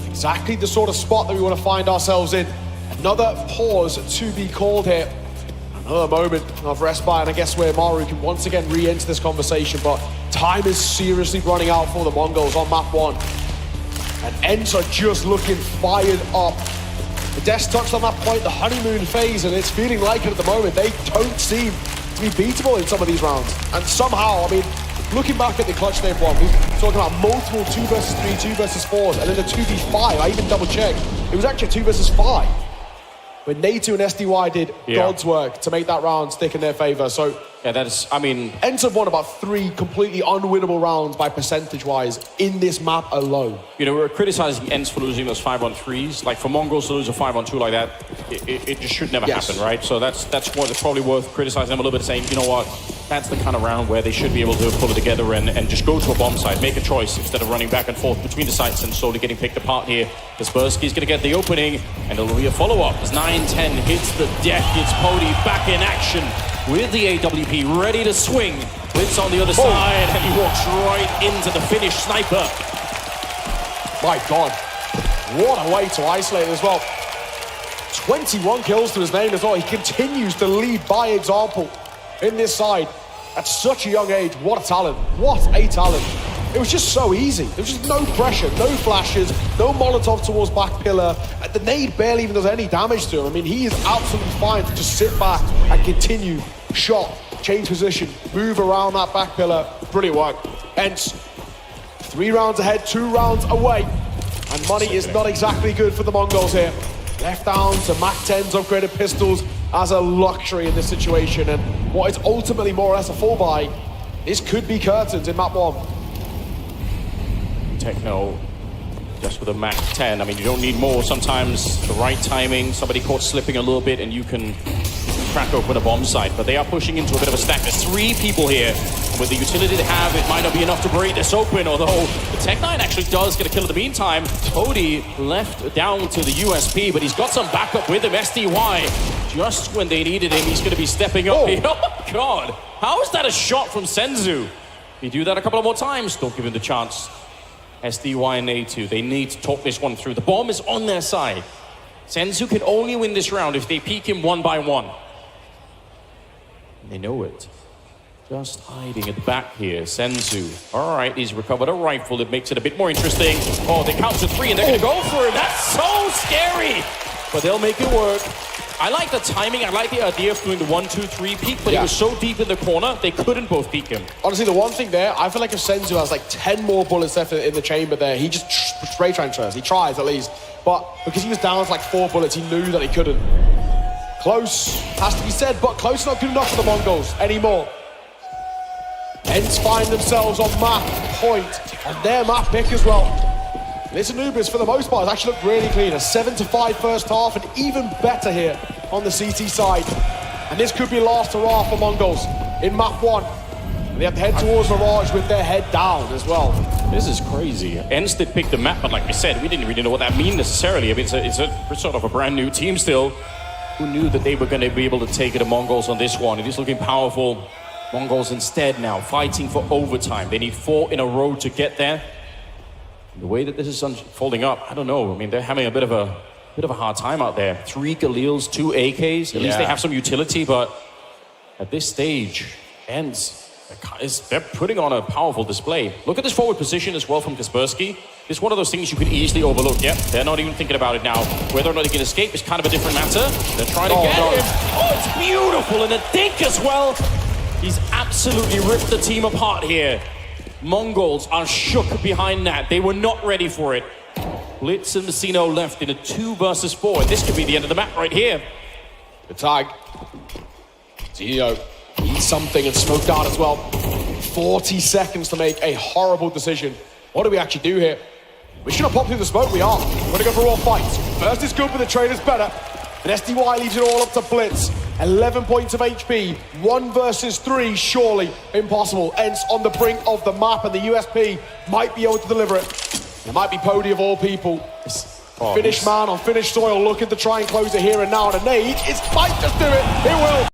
Exactly the sort of spot that we want to find ourselves in. Another pause to be called here. Another moment of respite, and I guess where Maru can once again re-enter this conversation, but time is seriously running out for the Mongols on map 1. And ENCE are just looking fired up. The Death touched on that point, the honeymoon phase, and it's feeling like it at the moment. They don't seem to be beatable in some of these rounds. And somehow, I mean, looking back at the clutch they've won, we're talking about multiple 2 versus 3, 2 versus 4s, and then the 2v5. I even double checked. It was actually a 2 versus 5. When Natu and SDY did God's work to make that round stick in their favor. So yeah, that is, I mean... ENCE have won about 3 completely unwinnable rounds by percentage-wise in this map alone. You know, we're criticizing ENCE for losing those 5-on-3s. Like, for Mongols to lose a 5-on-2 like that, it just should never happen, right? So that's probably worth criticizing them a little bit, saying, you know what, that's the kind of round where they should be able to pull it together and just go to a bomb site, make a choice instead of running back and forth between the sites and slowly getting picked apart here. Kaspersky's going to get the opening, and it'll be a follow-up as 9-10 hits the deck. It's Pody back in action with the AWP, ready to swing. Blitz on the other side, and he walks right into the Finnish sniper. My God, what a way to isolate as well. 21 kills to his name as well. He continues to lead by example in this side at such a young age. What a talent, what a talent. It was just so easy. There was just no pressure, no flashes, no Molotov towards back pillar. The nade barely even does any damage to him. I mean, he is absolutely fine to just sit back and continue. Shot, change position, move around that back pillar. Brilliant work. ENCE, 3 rounds ahead, 2 rounds away. And money is not exactly good for the Mongols here. Left down to MAC-10's upgraded pistols as a luxury in this situation. And what is ultimately more or less a full buy, this could be curtains in map 1. Techno, just with a MAC-10. I mean, you don't need more. Sometimes the right timing, somebody caught slipping a little bit, and you can crack open a bomb site. But they are pushing into a bit of a stack. There's 3 people here. And with the utility they have, it might not be enough to break this open, although the Tech-9 actually does get a kill in the meantime. Cody left down to the USP, but he's got some backup with him. SDY, just when they needed him, he's going to be stepping up here. Oh my God, how is that a shot from Senzu? If you do that a couple of more times, don't give him the chance. SDY and A2, they need to talk this one through. The bomb is on their side. Senzu can only win this round if they peek him 1 by 1. And they know it. Just hiding at the back here, Senzu. All right, he's recovered a rifle. It makes it a bit more interesting. Oh, they count to 3 and they're gonna go for it. That's so scary. But they'll make it work. I like the timing. I like the idea of doing the 1-2-3 peek, but he was so deep in the corner, they couldn't both peek him. Honestly, the one thing there, I feel like if Senzu has like 10 more bullets left in the chamber there, he just spray transfers. He tries at least. But because he was down to like 4 bullets, he knew that he couldn't. Close, has to be said, but close not good enough for the Mongols anymore. ENCE find themselves on map point, on their map pick as well. This Anubis, for the most part, has actually looked really clean. A 7-5 first half, and even better here on the CT side. And this could be last hurrah for Mongolz in map 1. And they have to head towards Mirage with their head down as well. This is crazy. ENCE did pick the map, but like we said, we didn't really know what that means necessarily. I mean, it's a sort of a brand new team still. Who knew that they were going to be able to take it to Mongolz on this one? It is looking powerful. Mongolz instead now fighting for overtime. They need 4 in a row to get there. The way that this is unfolding up, I don't know. I mean, they're having a bit of a hard time out there. 3 Galils, 2 AKs. At least they have some utility, but at this stage, ENCE, they're putting on a powerful display. Look at this forward position as well from Kaspersky. It's one of those things you could easily overlook. Yep, they're not even thinking about it now. Whether or not they can escape is kind of a different matter. They're trying to get him. Oh, it's beautiful. And the dink as well. He's absolutely ripped the team apart here. Mongolz are shook behind that. They were not ready for it. Blitz and Messino left in a 2 versus 4. And this could be the end of the map right here. The tag. Zio needs something and smoked out as well. 40 seconds to make a horrible decision. What do we actually do here? We should have popped through the smoke. We are. We're going to go for all fights. First is good, but the trader's better. And SDY leaves it all up to Blitz. 11 points of HP. 1 versus 3, surely impossible. ENCE on the brink of the map, and the USP might be able to deliver it. It might be Pody of all people. Finnish man on Finnish soil looking to try and close it here and now. And a nade, it might just do it. It will.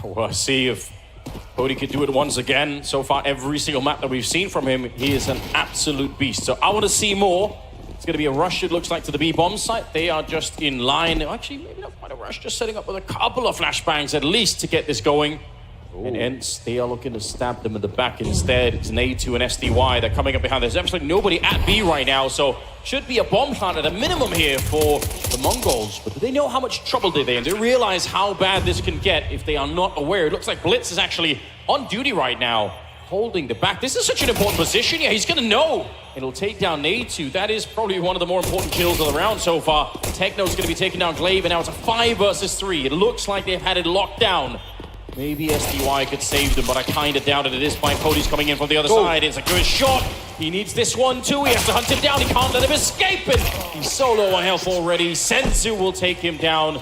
We'll see if Cody could do it once again. So far, every single map that we've seen from him, he is an absolute beast. So I want to see more. It's going to be a rush, it looks like, to the B-bomb site. They are just in line. Actually, maybe not quite a rush, just setting up with a couple of flashbangs at least to get this going. Ooh. And ENCE, they are looking to stab them in the back instead. It's an A2 and SDY. They're coming up behind. There's absolutely nobody at B right now, so should be a bomb plant at a minimum here for the Mongols. But do they know how much trouble they're in? Do they realize how bad this can get if they are not aware? It looks like Blitz is actually on duty right now, holding the back. This is such an important position. Yeah, he's going to know. It'll take down A2. That is probably one of the more important kills of the round so far. Techno's going to be taking down Glaive, and now it's a 5 versus 3. It looks like they've had it locked down. Maybe SDY could save them, but I kind of doubt it at this point. Cody's coming in from the other side. It's a good shot. He needs this one too. He has to hunt him down. He can't let him escape it. He's so low on health already. ENCE will take him down,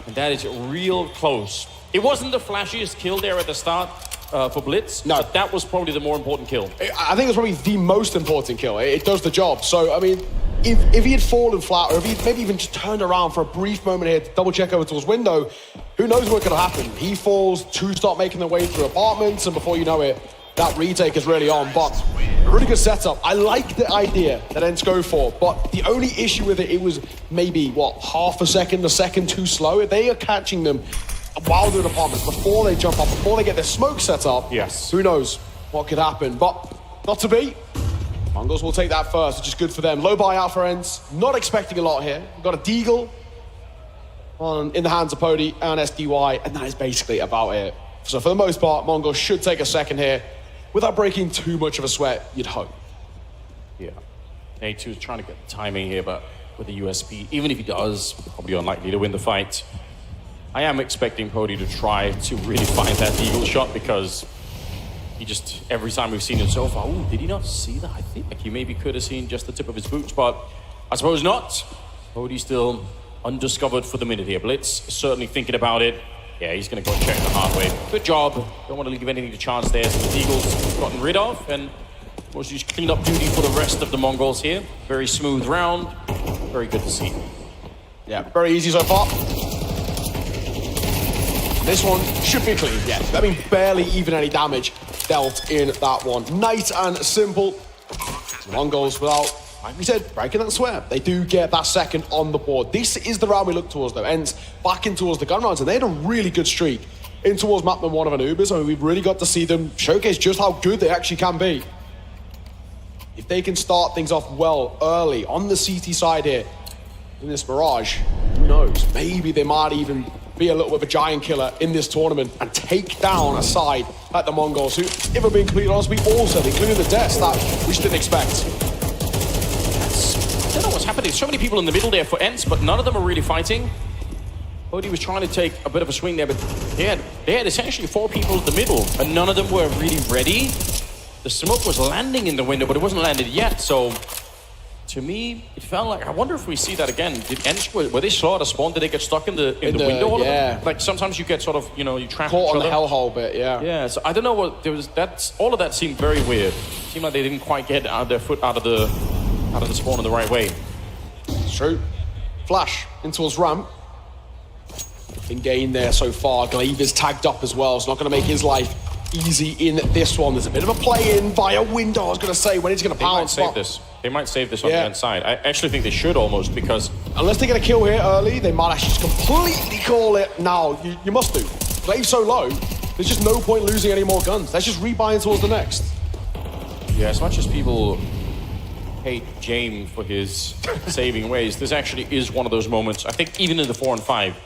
and that is real close. It wasn't the flashiest kill there at the start for Blitz. No, but that was probably the more important kill. I think it's probably the most important kill. It does the job. So, I mean, if he had fallen flat, or if he maybe even just turned around for a brief moment here to double check over towards window, who knows what could have happened? He falls, two start making their way through apartments, and before you know it, that retake is really on. But a really good setup. I like the idea that ENCE go for, but the only issue with it was maybe, what, half a second too slow? If they are catching them while they're in apartments, before they jump up, before they get their smoke set up, yes, who knows what could happen? But not to be. Mongolz will take that first, which is good for them. Low buyout for ENCE. Not expecting a lot here. We've got a Deagle in the hands of Pody and SDY, and that is basically about it. So for the most part, Mongolz should take a second here without breaking too much of a sweat, you'd hope. Yeah. A2 is trying to get the timing here, but with the USP, even if he does, probably unlikely to win the fight. I am expecting Pody to try to really find that Deagle shot, because he just, every time we've seen him so far, ooh, did he not see that? I think like he maybe could have seen just the tip of his boots, but I suppose not. Pody still undiscovered for the minute here. Blitz certainly thinking about it. Yeah, he's going to go and check the hard way. Good job. Don't want to leave anything to chance there. So the Deagle's gotten rid of, and was just cleaned up duty for the rest of the Mongols here. Very smooth round. Very good to see. Yeah, very easy so far. This one should be clean, yeah. I mean, barely even any damage dealt in that one. Nice and simple. Mongols without, like we said, breaking that sweat. They do get that second on the board. This is the round we look towards, though. ENCE back in towards the gun rounds, and they had a really good streak in towards map number 1 of Anubis. I mean, we've really got to see them showcase just how good they actually can be. If they can start things off well early on the CT side here in this Mirage, who knows? Maybe they might even be a little bit of a giant killer in this tournament and take down a side like the Mongols, who, if we're being completely honest, we all said, including the deaths, that we just didn't expect. I don't know what's happening. So many people in the middle there for ENCE, but none of them are really fighting. Cody was trying to take a bit of a swing there, but they had essentially 4 people in the middle, and none of them were really ready. The smoke was landing in the window, but it wasn't landed yet, so to me, it felt like, I wonder if we see that again. Did ENCE, were they slow at a spawn? Did they get stuck in the window? All yeah. of them? Like sometimes you get sort of, you know, you trap caught each on other. the hellhole bit, yeah. Yeah, so I don't know what there was. All of that seemed very weird. It seemed like they didn't quite get their foot out of the spawn in the right way. It's true. Flash in towards ramp. Been gained there so far. Glaive is tagged up as well. It's not going to make his life easy in this one. There's a bit of a play in via window. I was going to say when he's going to pounce. They might save this on the inside. I actually think they should almost, because unless they get a kill here early, they might actually just completely call it now. You must do. Glaive's so low, there's just no point losing any more guns. Let's just rebind towards the next. Yeah, as much as people hate James for his saving ways, this actually is one of those moments, I think, even in the 4 and 5,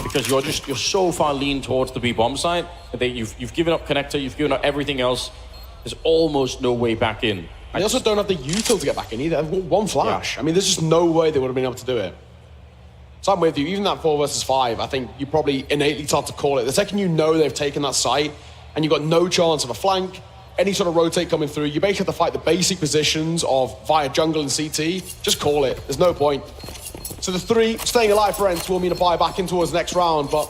because you're so far lean towards the B-bomb side that you've given up connector, you've given up everything else. There's almost no way back in. They also don't have the util to get back in either. They've got 1 flash. Yeah. I mean, there's just no way they would have been able to do it. So I'm with you. Even that 4 versus 5, I think you probably innately start to call it. The second you know they've taken that site and you've got no chance of a flank, any sort of rotate coming through, you basically have to fight the basic positions of via jungle and CT. Just call it. There's no point. So the 3 staying alive for ENCE will mean a buy back in towards the next round, but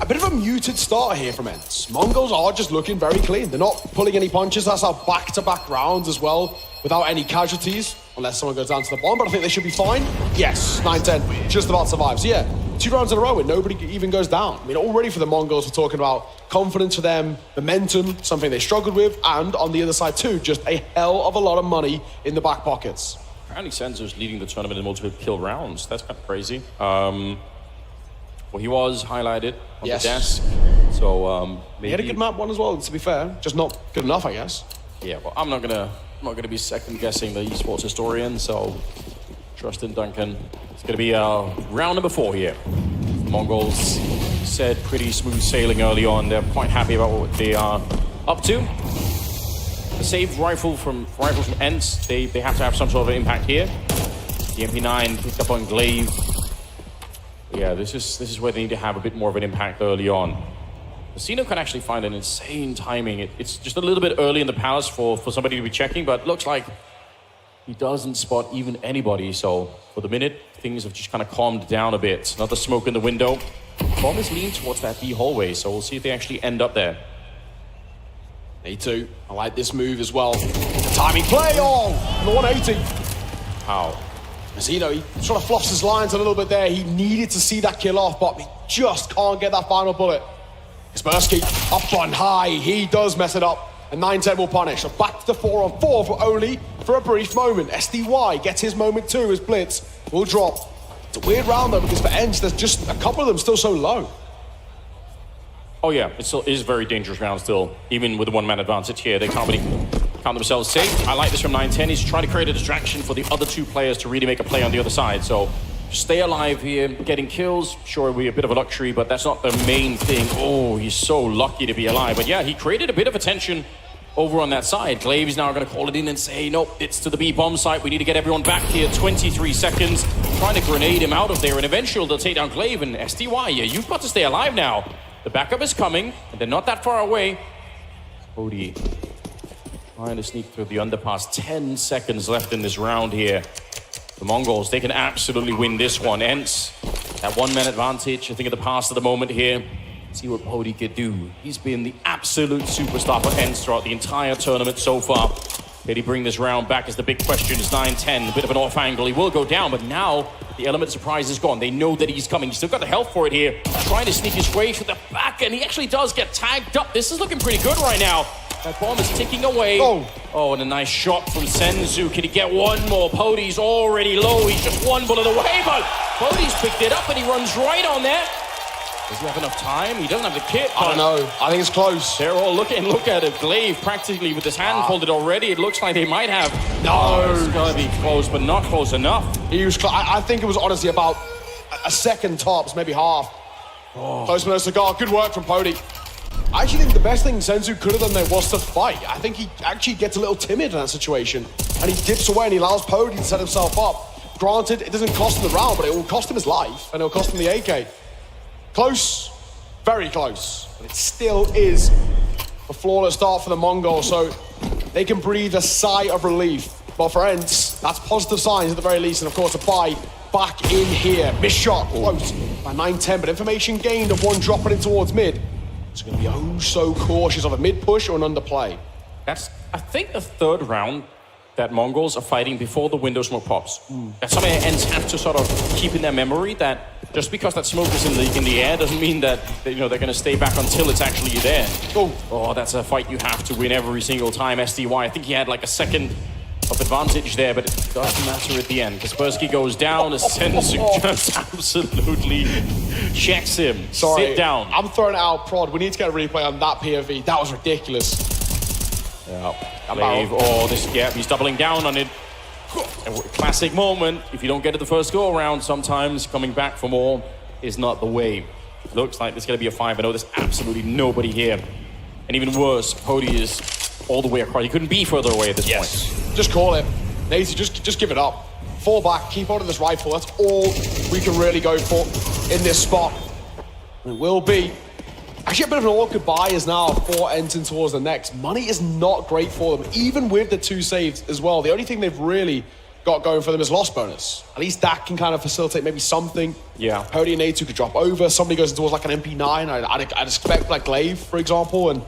a bit of a muted start here from ENCE. Mongols are just looking very clean. They're not pulling any punches. That's our back-to-back rounds as well, without any casualties, unless someone goes down to the bomb, but I think they should be fine. Yes, 9-10, just about survive. So yeah, 2 rounds in a row where nobody even goes down. I mean, already for the Mongols, we're talking about confidence for them, momentum, something they struggled with, and on the other side too, just a hell of a lot of money in the back pockets. Apparently Senzu's leading the tournament in multiple kill rounds. That's kind of crazy. Well, he was highlighted on the desk. So maybe... He had a good map one as well, to be fair. Just not good enough, I guess. Yeah, well, I'm not gonna be second guessing the esports historian, so trust in Duncan. It's gonna be round number 4 here. The Mongols said pretty smooth sailing early on. They're quite happy about what they are up to. The saved rifles from ENCE, they have to have some sort of impact here. The MP9 picked up on Glaive. Yeah, this is where they need to have a bit more of an impact early on. Casino can actually find an insane timing. It's just a little bit early in the palace for somebody to be checking, but looks like he doesn't spot even anybody. So for the minute, things have just kind of calmed down a bit. Another smoke in the window. Bomb is leaning towards that B hallway, so we'll see if they actually end up there. Me too. I like this move as well. Timing play, oh, on the 180. Wow. Casino, he sort of flops his lines a little bit there. He needed to see that kill off, but he just can't get that final bullet. Kaspersky up on high, he does mess it up, and 9-10 will punish. So back to 4-on-4 for only for a brief moment. SDY gets his moment too as Blitz will drop. It's a weird round though, because for ENCE, there's just a couple of them still so low. Oh yeah, it still is a very dangerous round still, even with the 1-man advantage here. They can't really count themselves safe. I like this from 9-10. He's trying to create a distraction for the other 2 players to really make a play on the other side. So stay alive here, getting kills. Sure, it'll be a bit of a luxury, but that's not the main thing. Oh, he's so lucky to be alive. But yeah, he created a bit of attention over on that side. Glaive is now going to call it in and say, nope, it's to the B bomb site. We need to get everyone back here. 23 seconds. Trying to grenade him out of there, and eventually they'll take down Glaive. And SDY, yeah, you've got to stay alive now. The backup is coming, and they're not that far away. Cody trying to sneak through the underpass. 10 seconds left in this round here. The Mongols, they can absolutely win this one. ENCE, that 1-man advantage, I think, at the pass of the moment here. See what Pody could do. He's been the absolute superstar for ENCE throughout the entire tournament so far. Did he bring this round back is the big question. It's 9-10, a bit of an off angle. He will go down, but now the element of surprise is gone. They know that he's coming. He's still got the health for it here. Trying to sneak his way through the back, and he actually does get tagged up. This is looking pretty good right now. That bomb is ticking away. Oh, and a nice shot from Senzu. Can he get one more? Pody's already low. He's just 1 bullet away, but Pody's picked it up and he runs right on there. Does he have enough time? He doesn't have the kit. I don't know. I think it's close. They're all look at it. Glaive practically with his hand folded already. It looks like they might have. No. It's going to be close, but not close enough. He was I think it was honestly about a second tops, maybe half. Close with no cigar. Good work from Pody. I actually think the best thing Senzu could have done there was to fight. I think he actually gets a little timid in that situation. And he dips away and he allows Pody to set himself up. Granted, it doesn't cost him the round, but it will cost him his life. And it will cost him the AK. Close. Very close. But it still is a flawless start for the Mongols. So they can breathe a sigh of relief. But for ENCE, that's positive signs at the very least. And of course, a buy back in here. Missed shot. Close by 9-10. But information gained of one dropping in towards mid. It's going to be oh so cautious of a mid push or an underplay. That's, I think, the 3rd round that Mongols are fighting before the window smoke pops. That's something that ENCE have to sort of keep in their memory, that just because that smoke is in the air doesn't mean that they're going to stay back until it's actually there. Oh, that's a fight you have to win every single time. SDY, I think he had like a second of advantage there, but it doesn't matter at the end. Kaspersky goes down as Senzu just absolutely checks him. Sorry, sit down. I'm throwing it out, Prod. We need to get a replay on that POV. That was ridiculous. Yeah, Glaive, he's doubling down on it. A classic moment. If you don't get it the first go around, sometimes coming back for more is not the way. Looks like there's going to be a 5-0. There's absolutely nobody here. And even worse, Pody is all the way across. He couldn't be further away at this point. Just call it. Nazy, just give it up. Fall back, keep hold of this rifle. That's all we can really go for in this spot. It will be actually a bit of an awkward buy is now for ENCE towards the next. Money is not great for them, even with the 2 saves as well. The only thing they've really got going for them is loss bonus. At least that can kind of facilitate maybe something. Yeah. Pody and A2 could drop over. Somebody goes towards like an MP9. I'd expect like Glaive, for example, and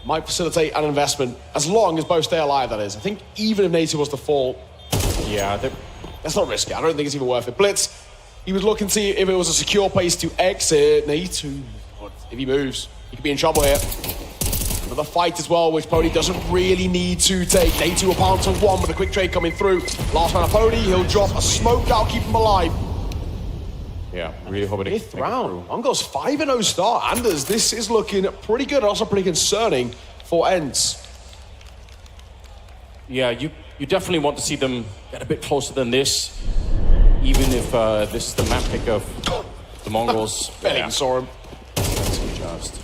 might facilitate an investment as long as both stay alive, that is. I think even if Nato was to fall, yeah, that's not risky. I don't think it's even worth it. Blitz, He was looking to see if it was a secure place to exit. Natu, if he moves, he could be in trouble here. Another fight as well, which Pody doesn't really need to take. Natu a pound to 1 with a quick trade coming through. Last man of Pody, he'll drop a smoke that'll keep him alive. Yeah, really hoping to fifth round. Mongolz 5-0 start. Anders, this is looking pretty good, also pretty concerning for ENCE. Yeah, you definitely want to see them get a bit closer than this, even if this is the map pick of the Mongolz. Benning saw him. Just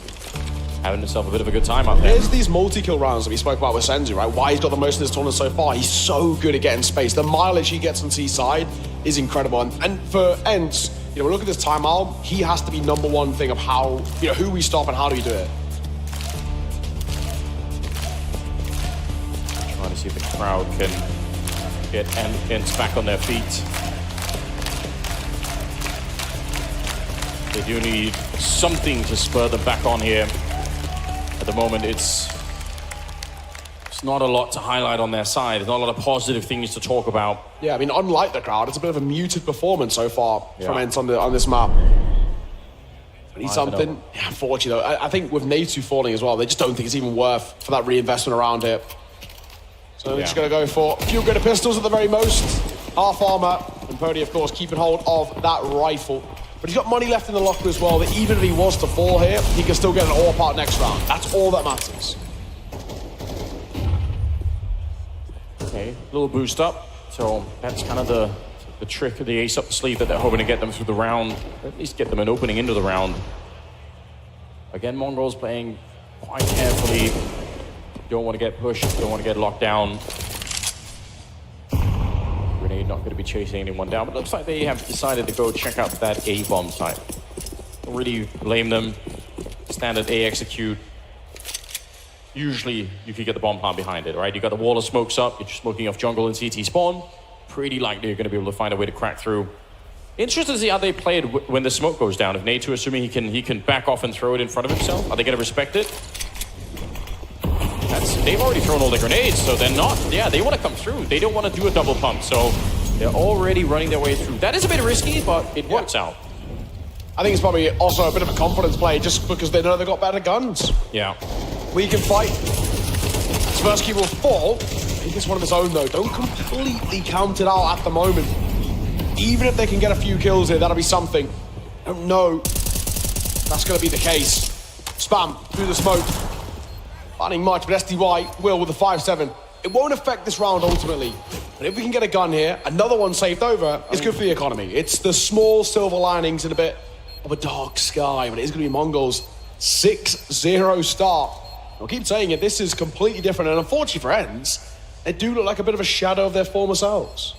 having himself a bit of a good time out there. There's these multi-kill rounds that we spoke about with Senzu, right? Why he's got the most of this tournament so far. He's so good at getting space. The mileage he gets on T-side is incredible. And for ENCE, you know, we look at this timeout, he has to be #1 thing of how, you know, who we stop and how do we do it. Trying to see if the crowd can get ENCE back on their feet. They do need something to spur them back on here. At the moment, it's not a lot to highlight on their side. There's not a lot of positive things to talk about. Yeah, I mean, unlike the crowd, it's a bit of a muted performance so far from ENCE on this map. But he's something. Yeah, unfortunately, though, I think with Natu falling as well, they just don't think it's even worth for that reinvestment around here. So they're just going to go for a few greater pistols at the very most. Half armor, and Pody, of course, keeping hold of that rifle. But he's got money left in the locker as well, that even if he was to fall here, he can still get an ore part next round. That's all that matters. Okay, a little boost up. So that's kind of the trick of the ace up the sleeve that they're hoping to get them through the round. At least get them an opening into the round. Again, Mongolz playing quite carefully. Don't want to get pushed, don't want to get locked down. Grenade not going to be chasing anyone down, but it looks like they have decided to go check out that A bomb site. Don't really blame them. Standard A execute. Usually you could get the bomb plant behind it, right? You got the wall of smokes up, you're just smoking off jungle and CT spawn. Pretty likely you're going to be able to find a way to crack through. Interesting to see how they play it when the smoke goes down. If Natu, assuming he can back off and throw it in front of himself, are they going to respect it? They've already thrown all the grenades, so they're not, they want to come through. They don't want to do a double pump, so they're already running their way through. That is a bit risky, but it works out. I think it's probably also a bit of a confidence play, just because they know they've got better guns. Yeah. We can fight. Tversky will fall. He gets one of his own, though. Don't completely count it out at the moment. Even if they can get a few kills here, that'll be something. I don't know that's going to be the case. Spam through the smoke. Finding much, but SDY will with the 5-7. It won't affect this round ultimately. But if we can get a gun here, another one saved over, it's good for the economy. It's the small silver linings in a bit of a dark sky, but it is going to be Mongolz 6-0 start. I'll keep saying it, this is completely different, and unfortunately for ENCE, they do look like a bit of a shadow of their former selves.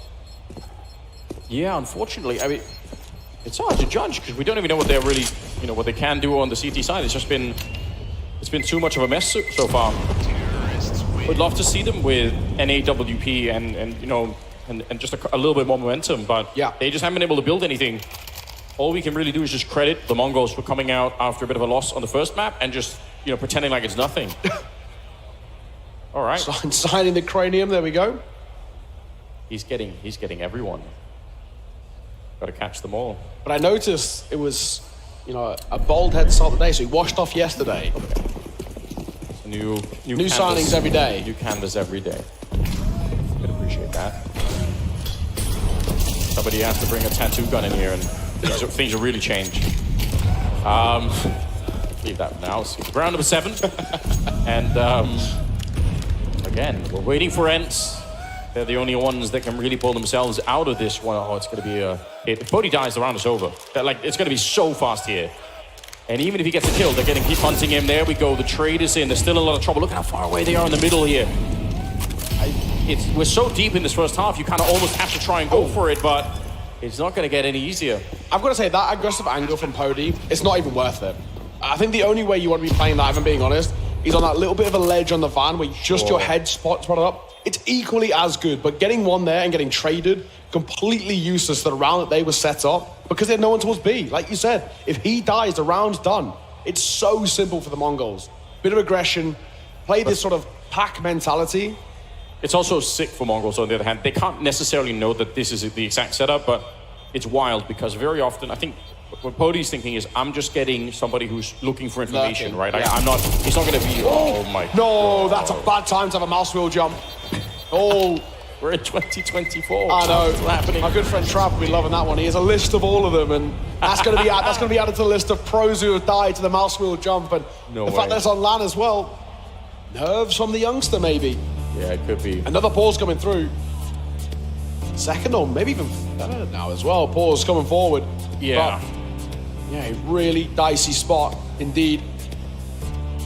Yeah, unfortunately, I mean, it's hard to judge because we don't even know what they're really, what they can do on the CT side. It's been too much of a mess so far. Would love to see them with NAWP and just a little bit more momentum, but they just haven't been able to build anything. All we can really do is just credit the Mongolz for coming out after a bit of a loss on the first map and just pretending like it's nothing. All right. Signing the cranium. There we go. He's getting everyone. Got to catch them all. But I noticed it was a bold head start today, so he washed off yesterday. Okay. New signings every day. New canvas every day. Could appreciate that. Somebody has to bring a tattoo gun in here, and things will really change. Leave that now. So round number 7, and again, we're waiting for ENCE. They're the only ones that can really pull themselves out of this one. Oh, it's going to be a hit. If Pody dies, the round is over. It's going to be so fast here. And even if he gets a kill, they're going to keep hunting him. There we go. The trade is in. They're still in a lot of trouble. Look how far away they are in the middle here. We're so deep in this first half, you kind of almost have to try and go for it, but it's not going to get any easier. I've got to say, that aggressive angle from Pody, it's not even worth it. I think the only way you want to be playing that, if I'm being honest, is on that little bit of a ledge on the van where just your head spotted up. It's equally as good, but getting one there and getting traded, completely useless to the round that they were set up because they had no one towards B. Like you said, if he dies, the round's done. It's so simple for the Mongolz. Bit of aggression, play this sort of pack mentality. It's also sick for Mongolz on the other hand. They can't necessarily know that this is the exact setup, but it's wild because very often, I think what Pody's thinking is, I'm just getting somebody who's looking for information, right? Yeah. I'm not, it's not going to be, oh my No, God. that's a bad time to have a mouse wheel jump. Oh. We're in 2024. I know. What's happening? My good friend Trav will be loving that one. He has a list of all of them, and that's going to be added to the list of pros who have died to the mouse wheel jump, and the fact that it's on LAN as well. Nerves from the youngster, maybe. Yeah, it could be. Another pause coming through. Second, or maybe even better now as well. Pause coming forward. Yeah. But, yeah, a really dicey spot indeed.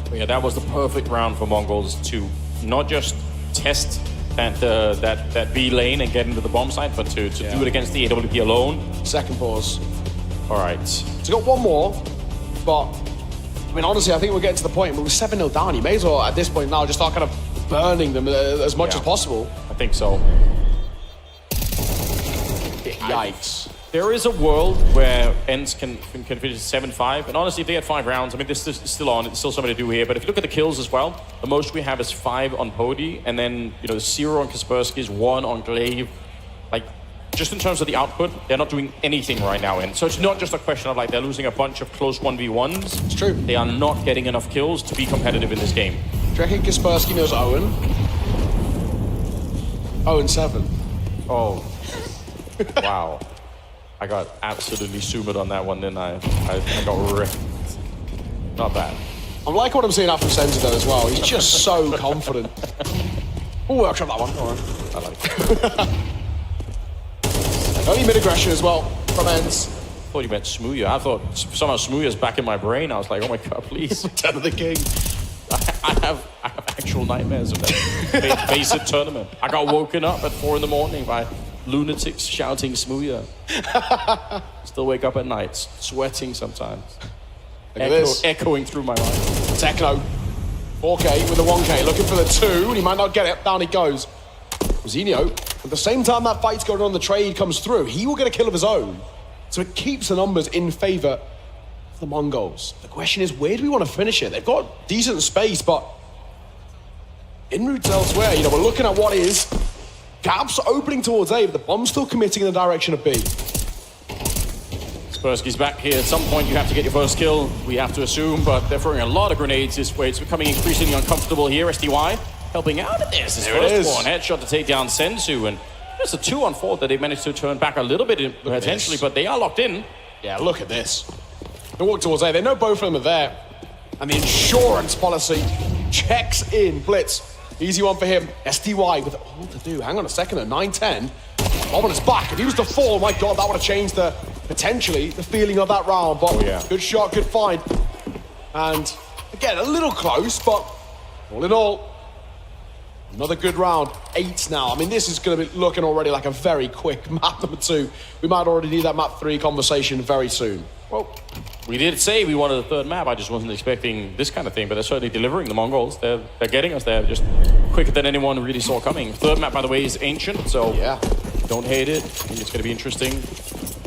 But yeah, that was the perfect round for Mongolz to not just test that B lane and get into the bomb site, but to do it against the AWP alone. Second pause. All right. So he's got one more, but I mean, honestly, I think we're getting to the point where we're 7-0 down. You may as well, at this point now, just start kind of burning them as much as possible. I think so. Yikes. There is a world where ENCE can finish 7-5, and honestly, if they had 5 rounds, I mean, this is still on, it's still something to do here, but if you look at the kills as well, the most we have is 5 on Pody, and then, 0 on Kaspersky's, 1 on Glaive. Like, just in terms of the output, they're not doing anything right now, and so it's not just a question of, like, they're losing a bunch of close 1v1s. It's true. They are not getting enough kills to be competitive in this game. Do you reckon Kaspersky knows Owen? 0-7. Oh. Wow. I got absolutely zoomed on that one, didn't I? I got wrecked. Not bad. I'm liking what I'm seeing out from Senza though as well. He's just so confident. Oh, I'll try that one. All right. I like it. Only mid-aggression as well from ENCE. I thought you meant Smooya. I thought somehow Smooya's back in my brain. I was like, oh my God, please. Return of the King. I have actual nightmares of that basic tournament. I got woken up at 4 in the morning by lunatics shouting Smooya. Still wake up at night, sweating sometimes. Echoing through my mind. Techno. 4K with a 1K, looking for the 2, and he might not get it. Down he goes. Zinio, at the same time that fight's going on, the trade comes through. He will get a kill of his own. So it keeps the numbers in favor of the Mongolz. The question is, where do we want to finish it? They've got decent space, but in routes elsewhere, we're looking at what is gaps opening towards A, but the bomb's still committing in the direction of B. Kaspersky's back here. At some point, you have to get your first kill, we have to assume, but they're throwing a lot of grenades this way. It's becoming increasingly uncomfortable here. SDY helping out at this. His first one, headshot to take down Senzu, and it's a 2-on-4 that they managed to turn back a little bit potentially, but they are locked in. Yeah, look at this. They walk towards A. They know both of them are there. And the insurance policy checks in. Blitz. Easy one for him. SDY with all to do. Hang on a second, at 9-10. Bomb on his back. If he was to fall, my God, that would have changed potentially the feeling of that round. But good shot, good find. And again, a little close, but all in all, another good round. 8 now. I mean, this is going to be looking already like a very quick map number 2. We might already need that map 3 conversation very soon. Well, we did say we wanted a third map. I just wasn't expecting this kind of thing, but they're certainly delivering. The Mongolz, they're getting us there just quicker than anyone really saw coming. Third map, by the way, is Ancient, so don't hate it. I think it's going to be interesting.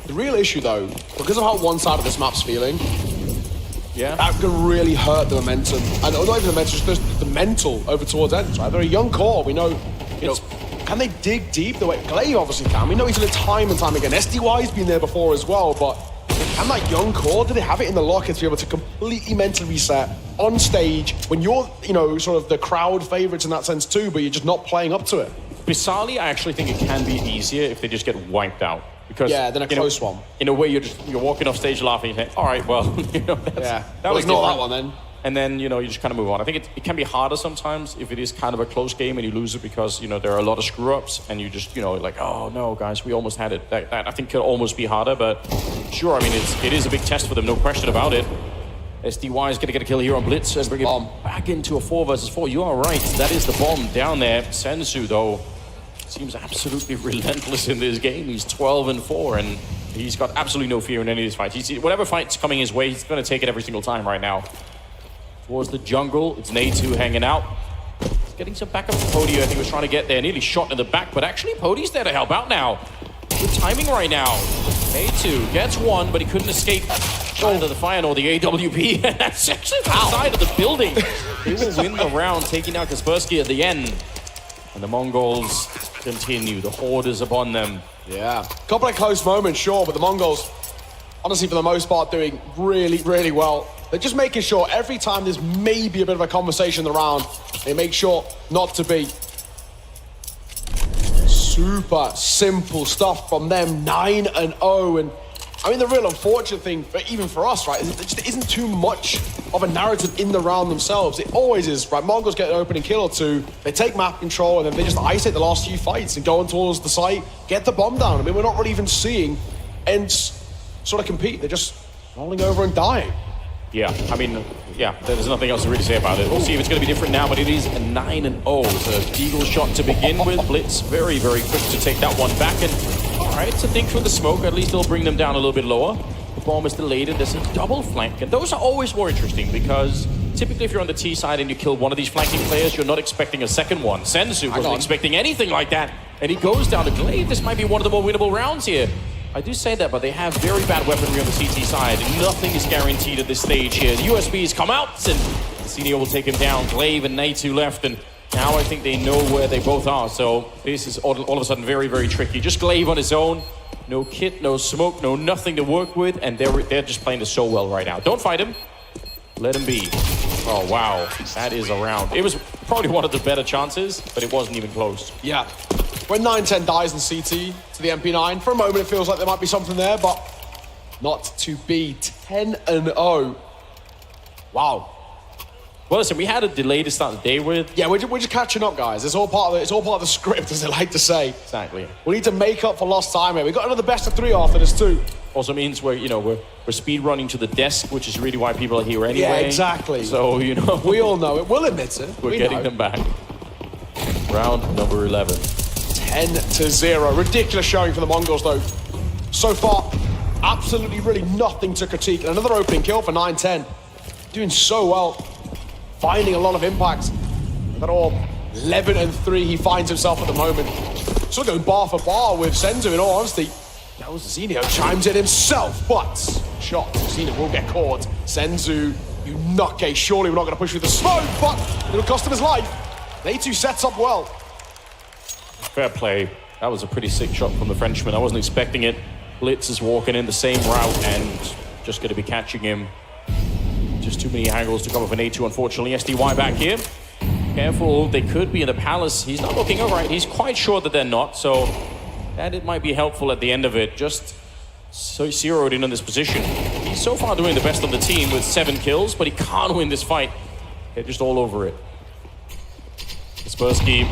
The real issue, though, because of how one side of this map's feeling, that could really hurt the momentum. And not even the momentum, just the mental over towards ENCE, right? They're a young core. We know, can they dig deep the way Glaive obviously can? We know he's done it time and time again. SDY's been there before as well, but can that young core, do they have it in the locker to be able to completely mentally reset on stage when you're, sort of the crowd favorites in that sense too, but you're just not playing up to it? Bizarrely, I actually think it can be easier if they just get wiped out. Because, then a close one. In a way, you're walking off stage laughing and you think, all right, well, that was not that one then. And then, you just kind of move on. I think it can be harder sometimes if it is kind of a close game and you lose it because, there are a lot of screw-ups and you just, like, oh, no, guys, we almost had it. That I think could almost be harder, but sure, I mean, it is a big test for them, no question about it. SDY is going to get a kill here on Blitz and bring it back into a 4 versus 4. You are right. That is the bomb down there. Senzu, though, seems absolutely relentless in this game. He's 12-4, and he's got absolutely no fear in any of these fights. Whatever fight's coming his way, he's going to take it every single time right now. Towards the jungle, it's Natu hanging out. He's getting some backup from Pody, I think was trying to get there. Nearly shot in the back, but actually Pody's there to help out now. Good timing right now. Natu gets one, but he couldn't escape either the fire or the AWP. That's actually the side of the building. They will win the round, taking out Kaspersky at the end. And the Mongolz continue. The horde is upon them. Yeah, couple of close moments, sure, but the Mongols, honestly, for the most part, doing really, really well. They're just making sure every time there's maybe a bit of a conversation around, they make sure not to be. Super simple stuff from them, 9-0, and I mean, the real unfortunate thing, even for us, right, is there just isn't too much of a narrative in the round themselves. It always is, right? Mongols get an opening kill or two, they take map control, and then they just isolate the last few fights and go on towards the site, get the bomb down. I mean, we're not really even seeing ENCE sort of compete. They're just rolling over and dying. Yeah, I mean, yeah, there's nothing else to really say about it. We'll see if it's going to be different now, but it is a 9-0. The Deagle shot to begin with. Blitz very, very quick to take that one back. And all right, so think through the smoke. At least it'll bring them down a little bit lower. The bomb is delayed, and there's a double flank. And those are always more interesting because typically if you're on the T side and you kill one of these flanking players, you're not expecting a second one. Senzu wasn't expecting anything like that. And he goes down to Glaive. This might be one of the more winnable rounds here. I do say that, but they have very bad weaponry on the CT side. Nothing is guaranteed at this stage here. The USBs come out, and Senio will take him down. Glaive and Natu left, and now I think they know where they both are. So this is all of a sudden very, very tricky. Just Glaive on his own. No kit, no smoke, no nothing to work with, and they're just playing this so well right now. Don't fight him. Let him be. Oh, wow. That is a round. It was probably one of the better chances, but it wasn't even close. Yeah. When 9-10 dies in CT to the MP9, for a moment it feels like there might be something there, but not to be. 10-0. Wow. Well, listen, we had a delay to start the day with. Yeah, we're just catching up, guys. It's all part of the script, as they like to say. Exactly. We need to make up for lost time here. We've got another best of 3 after this too. Also means we're speed running to the desk, which is really why people are here anyway. Yeah, exactly. So, we all know it. We'll admit it. We're getting them back. Round number 11. 10-0. Ridiculous showing for the Mongols, though. So far, absolutely really nothing to critique. And another opening kill for 9-10. Doing so well. Finding a lot of impact. That all 11-3 he finds himself at the moment. Sort of going bar for bar with Senzu, in all honesty. That was Zenio chimes in himself, but shot. Zenio will get caught. Senzu, you nutcase. Surely we're not going to push through the smoke, but it'll cost him his life. They two sets up well. Fair play. That was a pretty sick shot from the Frenchman. I wasn't expecting it. Blitz is walking in the same route and just going to be catching him. Just too many angles to come up an A2, unfortunately. SDY back here. Careful, they could be in the palace. He's not looking alright. He's quite sure that they're not, so that it might be helpful at the end of it. Just so zeroed in on this position. He's so far doing the best on the team with 7 kills, but he can't win this fight. They're just all over it. Kaspersky,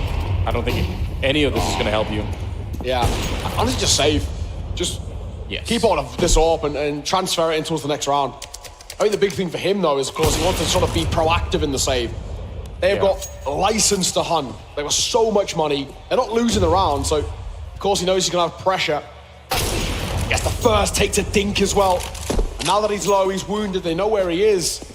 I don't think any of this is going to help you. Yeah, honestly, just save. Just keep all of this up and transfer it in towards the next round. I think the big thing for him, though, is, of course, he wants to sort of be proactive in the save. They've got license to hunt. They've got so much money. They're not losing the round, so, of course, he knows he's going to have pressure. Gets the first, takes a dink as well. And now that he's low, he's wounded, they know where he is.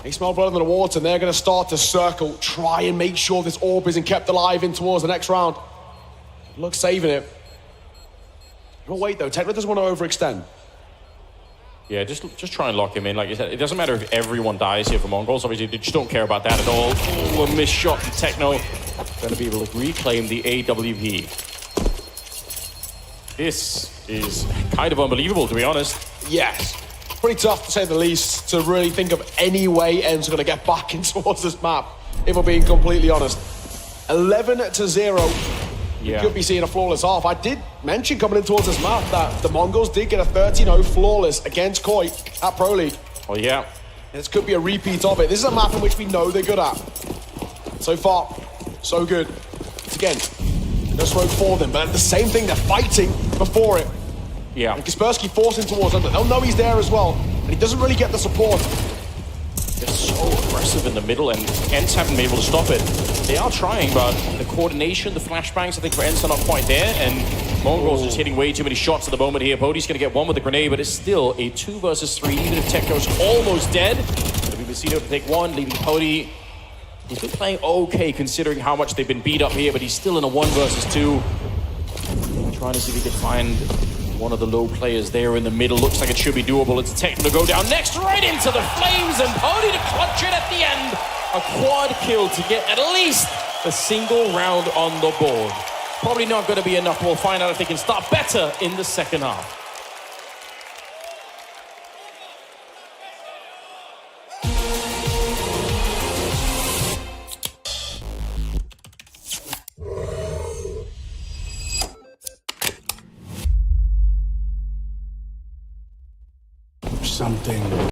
They smell blood in the water, and they're going to start to circle, try and make sure this orb isn't kept alive in towards the next round. Look, saving it. But wait, though, Tetra doesn't want to overextend. Yeah, just try and lock him in. Like you said, it doesn't matter if everyone dies here for Mongolz. Obviously, they just don't care about that at all. Oh, a missed shot from Techno. Going to be able to reclaim the AWP. This is kind of unbelievable, to be honest. Yes. Pretty tough, to say the least, to really think of any way ENCE are going to get back in towards this map, if we're being completely honest. 11-0. You could be seeing a flawless half. I did mention coming in towards this map that the Mongols did get a 13-0 flawless against Koi at Pro League. Oh, yeah. This could be a repeat of it. This is a map in which we know they're good at. So far, so good. It's again, no smoke for them, but the same thing, they're fighting before it. Yeah. And Kaspersky forcing towards them. They'll know he's there as well, and he doesn't really get the support. They're so aggressive in the middle, and ENCE haven't been able to stop it. They are trying, but the coordination, the flashbangs, I think for ENCE are not quite there, and Mongolz is hitting way too many shots at the moment here. Bodhi's going to get one with the grenade, but it's still a 2 versus 3, even if Tekno's almost dead. It'll be Vecino to take one, leaving Bodhi. He's been playing okay considering how much they've been beat up here, but he's still in a 1 versus 2. Trying to see if he can find one of the low players there in the middle. Looks like it should be doable. It's Techno to go down next, right into the flames, and Bodhi to clutch it at the end. A quad kill to get at least a single round on the board. Probably not going to be enough. We'll find out if they can start better in the second half. Something.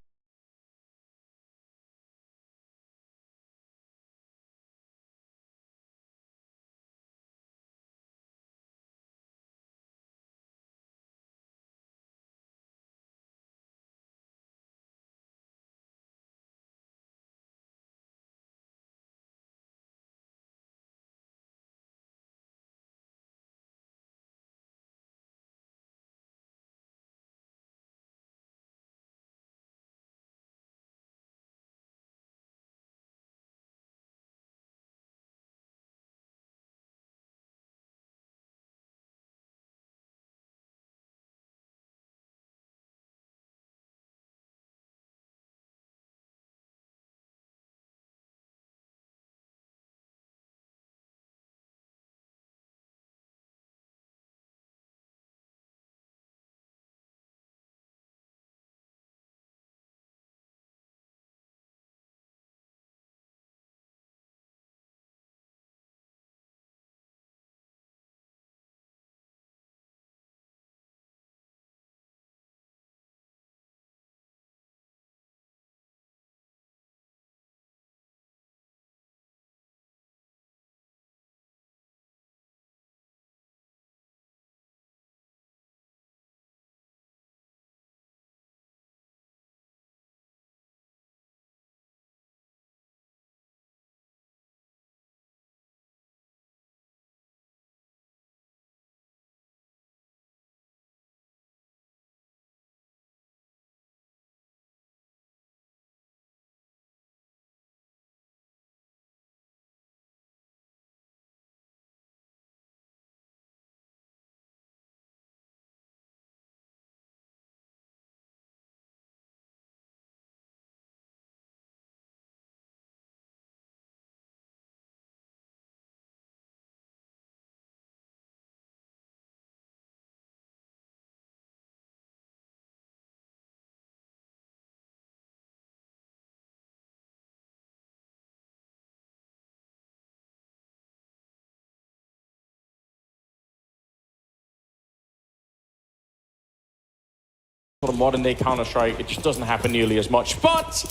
Sort of modern day Counter-Strike, it just doesn't happen nearly as much, but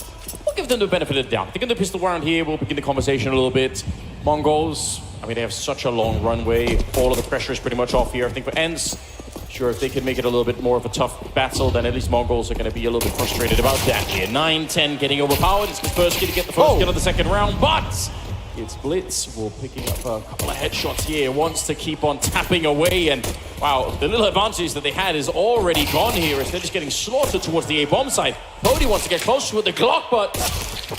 we'll give them the benefit of the doubt. They're going to pistol around here, we'll begin the conversation a little bit. Mongolz, I mean, they have such a long runway, all of the pressure is pretty much off here. I think for ENCE, sure, if they can make it a little bit more of a tough battle, then at least Mongolz are going to be a little bit frustrated about that here. 9-10 getting overpowered, it's the first kid to get the first kill of the second round, but it's Blitz, will picking up a couple of headshots here, wants to keep on tapping away, and wow, the little advantage that they had is already gone here as they're just getting slaughtered towards the A-bomb side. Cody wants to get closer with the Glock, but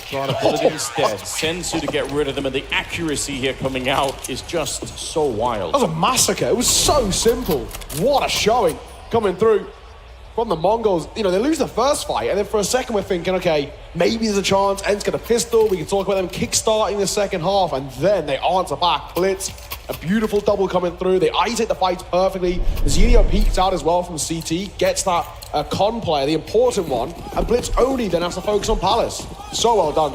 trying to pull it instead. Senzu to get rid of them, and the accuracy here coming out is just so wild. That was a massacre. It was so simple. What a showing coming through from the Mongols. You know, they lose the first fight, and then for a second we're thinking, okay, maybe there's a chance. ENCE got a pistol. We can talk about them kickstarting the second half, and then they answer back. Blitz, a beautiful double coming through. They isolate the fights perfectly. Zenio peeks out as well from CT, gets that con player, the important one, and Blitz only then has to focus on Palace. So well done.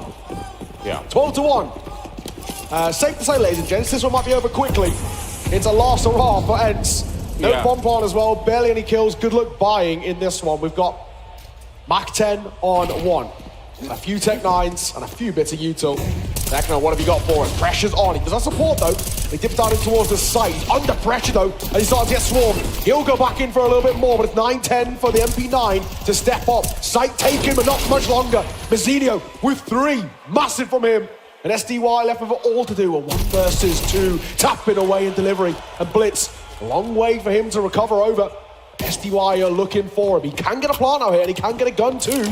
Yeah. 12-1. Safe to say, ladies and gents, this one might be over quickly. It's a last hurrah for ENCE. No bomb plan as well, barely any kills. Good luck buying in this one. We've got Mach 10 on 1. A few Tech 9s and a few bits of util. Techno, what have you got for us? Pressure's on. He does not support though. He dips down in towards the site. He's under pressure though, and he starts to get swarmed. He'll go back in for a little bit more, but it's 9-10 for the MP9 to step up. Sight taken, but not much longer. Mazzinho with 3. Massive from him. And SDY left with it all to do. A 1 versus 2. Tapping away in delivery. And Blitz, a long way for him to recover over. SDY are looking for him. He can get a plant out here, and he can get a gun too.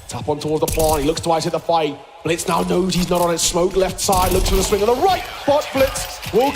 Tap on towards the plant. He looks twice at the fight. Blitz now knows he's not on it. Smoke left side. Looks for the swing on the right. But Blitz will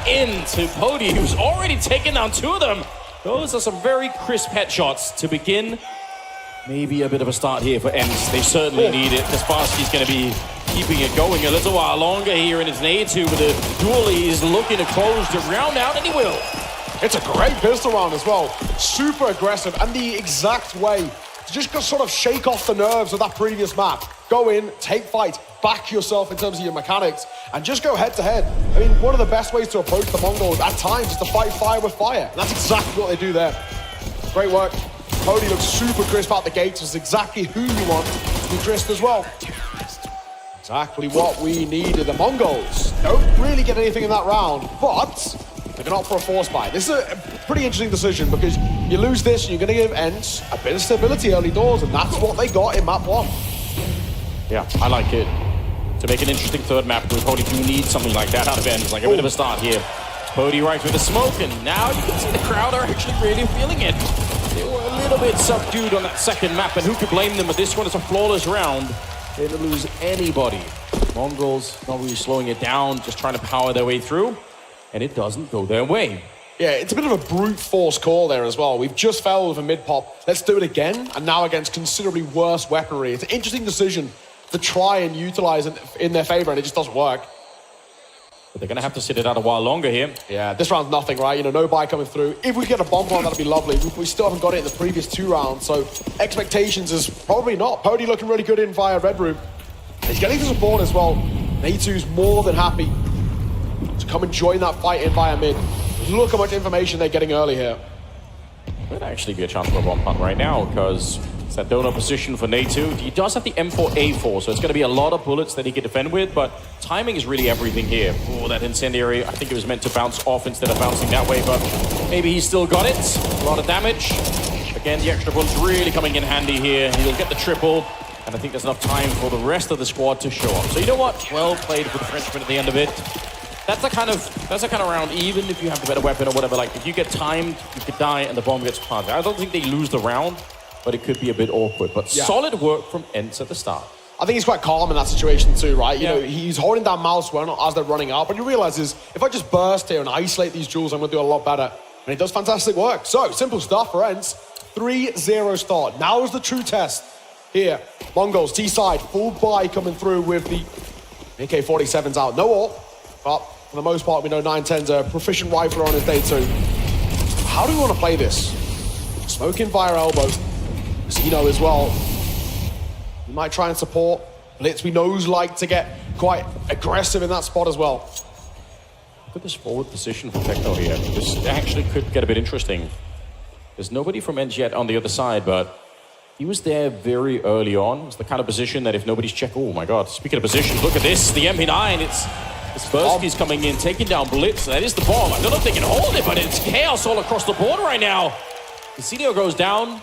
into Pody, who's already taken down 2 of them. Those are some very crisp headshots to begin. Maybe a bit of a start here for ENCE. They certainly need it. Kaspersky's going to be keeping it going a little while longer here in his A2, but the dually is looking to close the round out, and he will. It's a great pistol round as well. Super aggressive, and the exact way to just sort of shake off the nerves of that previous map. Go in, take fight, back yourself in terms of your mechanics, and just go head to head. I mean, one of the best ways to approach the Mongols at times is to fight fire with fire. And that's exactly what they do there. Great work. Pody looks super crisp out the gates. It's exactly who you want to be crisp as well. Exactly what we needed. The Mongols don't really get anything in that round, but they can opt for a force buy. This is a pretty interesting decision because you lose this and you're going to give ENCE a bit of stability early doors, and that's what they got in map 1. Yeah, I like it. To make an interesting third map, we probably do need something like that out of ENCE, like a bit of a start here. Pody right with the smoke, and now you can see the crowd are actually really feeling it. They were a little bit subdued on that second map, and who could blame them? But this one is a flawless round. They didn't lose anybody. Mongolz not really slowing it down, just trying to power their way through, and it doesn't go their way. Yeah, it's a bit of a brute force call there as well. We've just failed with a mid pop. Let's do it again, and now against considerably worse weaponry. It's an interesting decision to try and utilize it in their favor, and it just doesn't work. But they're going to have to sit it out a while longer here. Yeah, this round's nothing, right? You know, no buy coming through. If we get a bomb on, that'd be lovely. We still haven't got it in the previous 2 rounds, so expectations is probably not. Pody looking really good in via Red Room. He's getting the support as well. A2's more than happy to come and join that fight in via mid. Look how much information they're getting early here. Could actually be a chance for a bomb punt right now, because it's that donut position for A2. He does have the M4A4, so it's going to be a lot of bullets that he can defend with, but timing is really everything here. Oh, that incendiary, I think it was meant to bounce off instead of bouncing that way, but maybe he's still got it. A lot of damage. Again, the extra bullets really coming in handy here. He'll get the triple, and I think there's enough time for the rest of the squad to show up. So you know what? Well played for the Frenchman at the end of it. That's the kind of round, even if you have the better weapon or whatever, like if you get timed, you could die and the bomb gets planted. I don't think they lose the round, but it could be a bit awkward. But solid work from ENCE at the start. I think he's quite calm in that situation too, right? You know, he's holding down mouse as they're running out, but he realizes if I just burst here and isolate these jewels, I'm going to do a lot better. And he does fantastic work. So, simple stuff for ENCE. 3-0 start. Now is the true test here. Mongolz, T-side, full buy coming through with the AK-47s out. No AWP, but for the most part, we know 910's a proficient rifler on his day too. How do we want to play this? Smoking via elbow. Zeno as well. We might try and support. Blitz, we know who's like to get quite aggressive in that spot as well. Look at this forward position for Techno here. This actually could get a bit interesting. There's nobody from ENCE yet on the other side, but he was there very early on. It's the kind of position that if nobody's checked... Oh my god, speaking of positions, look at this. The MP9, it's Kaspersky's coming in, taking down Blitz. That is the bomb. I don't know if they can hold it, but it's chaos all across the board right now. Casino goes down.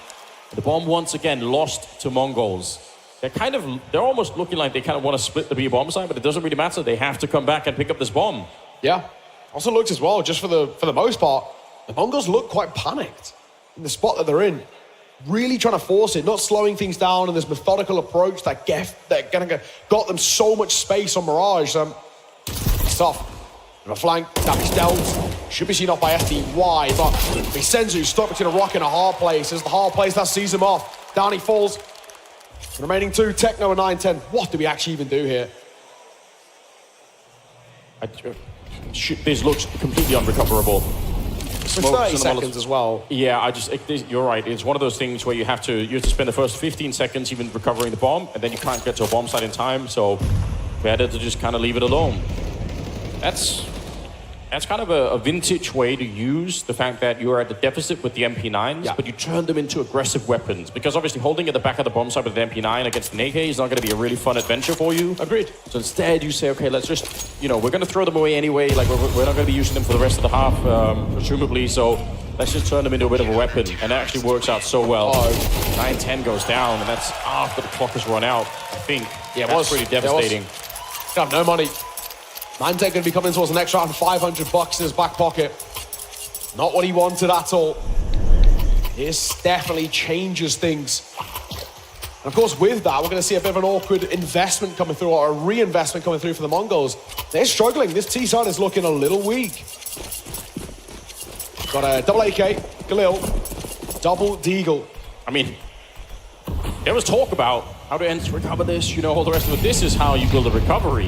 The bomb once again lost to Mongolz. They're almost looking like they kind of want to split the B bomb side, but it doesn't really matter. They have to come back and pick up this bomb. Yeah. Also looks as well, just for the most part, the Mongols look quite panicked in the spot that they're in. Really trying to force it, not slowing things down in this methodical approach that got them so much space on Mirage. It's tough. A flank, damage dealt. Should be seen off by FDY, but Senzu stuck between a rock and a hard place. It's the hard place that sees him off. Down he falls. Remaining 2, Techno and 910. What do we actually even do here? This looks completely unrecoverable. It's 30 seconds as well. Yeah, you're right. It's one of those things where you have to spend the first 15 seconds even recovering the bomb, and then you can't get to a bomb site in time, so better to just kind of leave it alone. That's kind of a vintage way to use the fact that you're at a deficit with the MP9s, but you turn them into aggressive weapons. Because obviously holding at the back of the bomb site with the MP9 against an AK is not going to be a really fun adventure for you. Agreed. So instead you say, okay, let's just, we're going to throw them away anyway. Like we're not going to be using them for the rest of the half, presumably. So let's just turn them into a bit of a weapon. And that actually works out so well. 9-10 goes down, and that's after the clock has run out, I think. Yeah, that's pretty devastating. You have no money. 910 going to be coming towards the next round, $500 in his back pocket. Not what he wanted at all. This definitely changes things. And of course, with that, we're going to see a bit of an awkward investment coming through, or a reinvestment coming through for the Mongols. They're struggling. This T side is looking a little weak. Got a double AK, Galil, double Deagle. I mean, there was talk about how to ENCE recover this, you know, all the rest of it. This is how you build a recovery.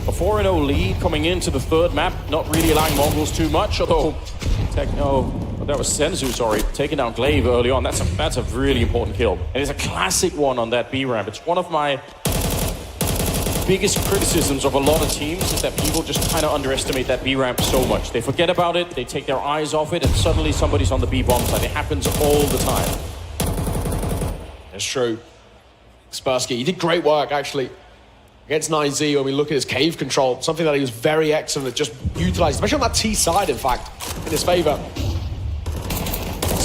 A 4-0 lead coming into the third map, not really allowing Mongolz too much, although that was Senzu, sorry, taking down Glaive early on. That's a really important kill. And it's a classic one on that B ramp. It's one of my biggest criticisms of a lot of teams is that people just kind of underestimate that B ramp so much. They forget about it, they take their eyes off it, and suddenly somebody's on the B bomb side. It happens all the time. That's true. Kaspersky, he did great work, actually, against 9Z when we look at his cave control. Something that he was very excellent at just utilizing, especially on that T side, in fact, in his favor.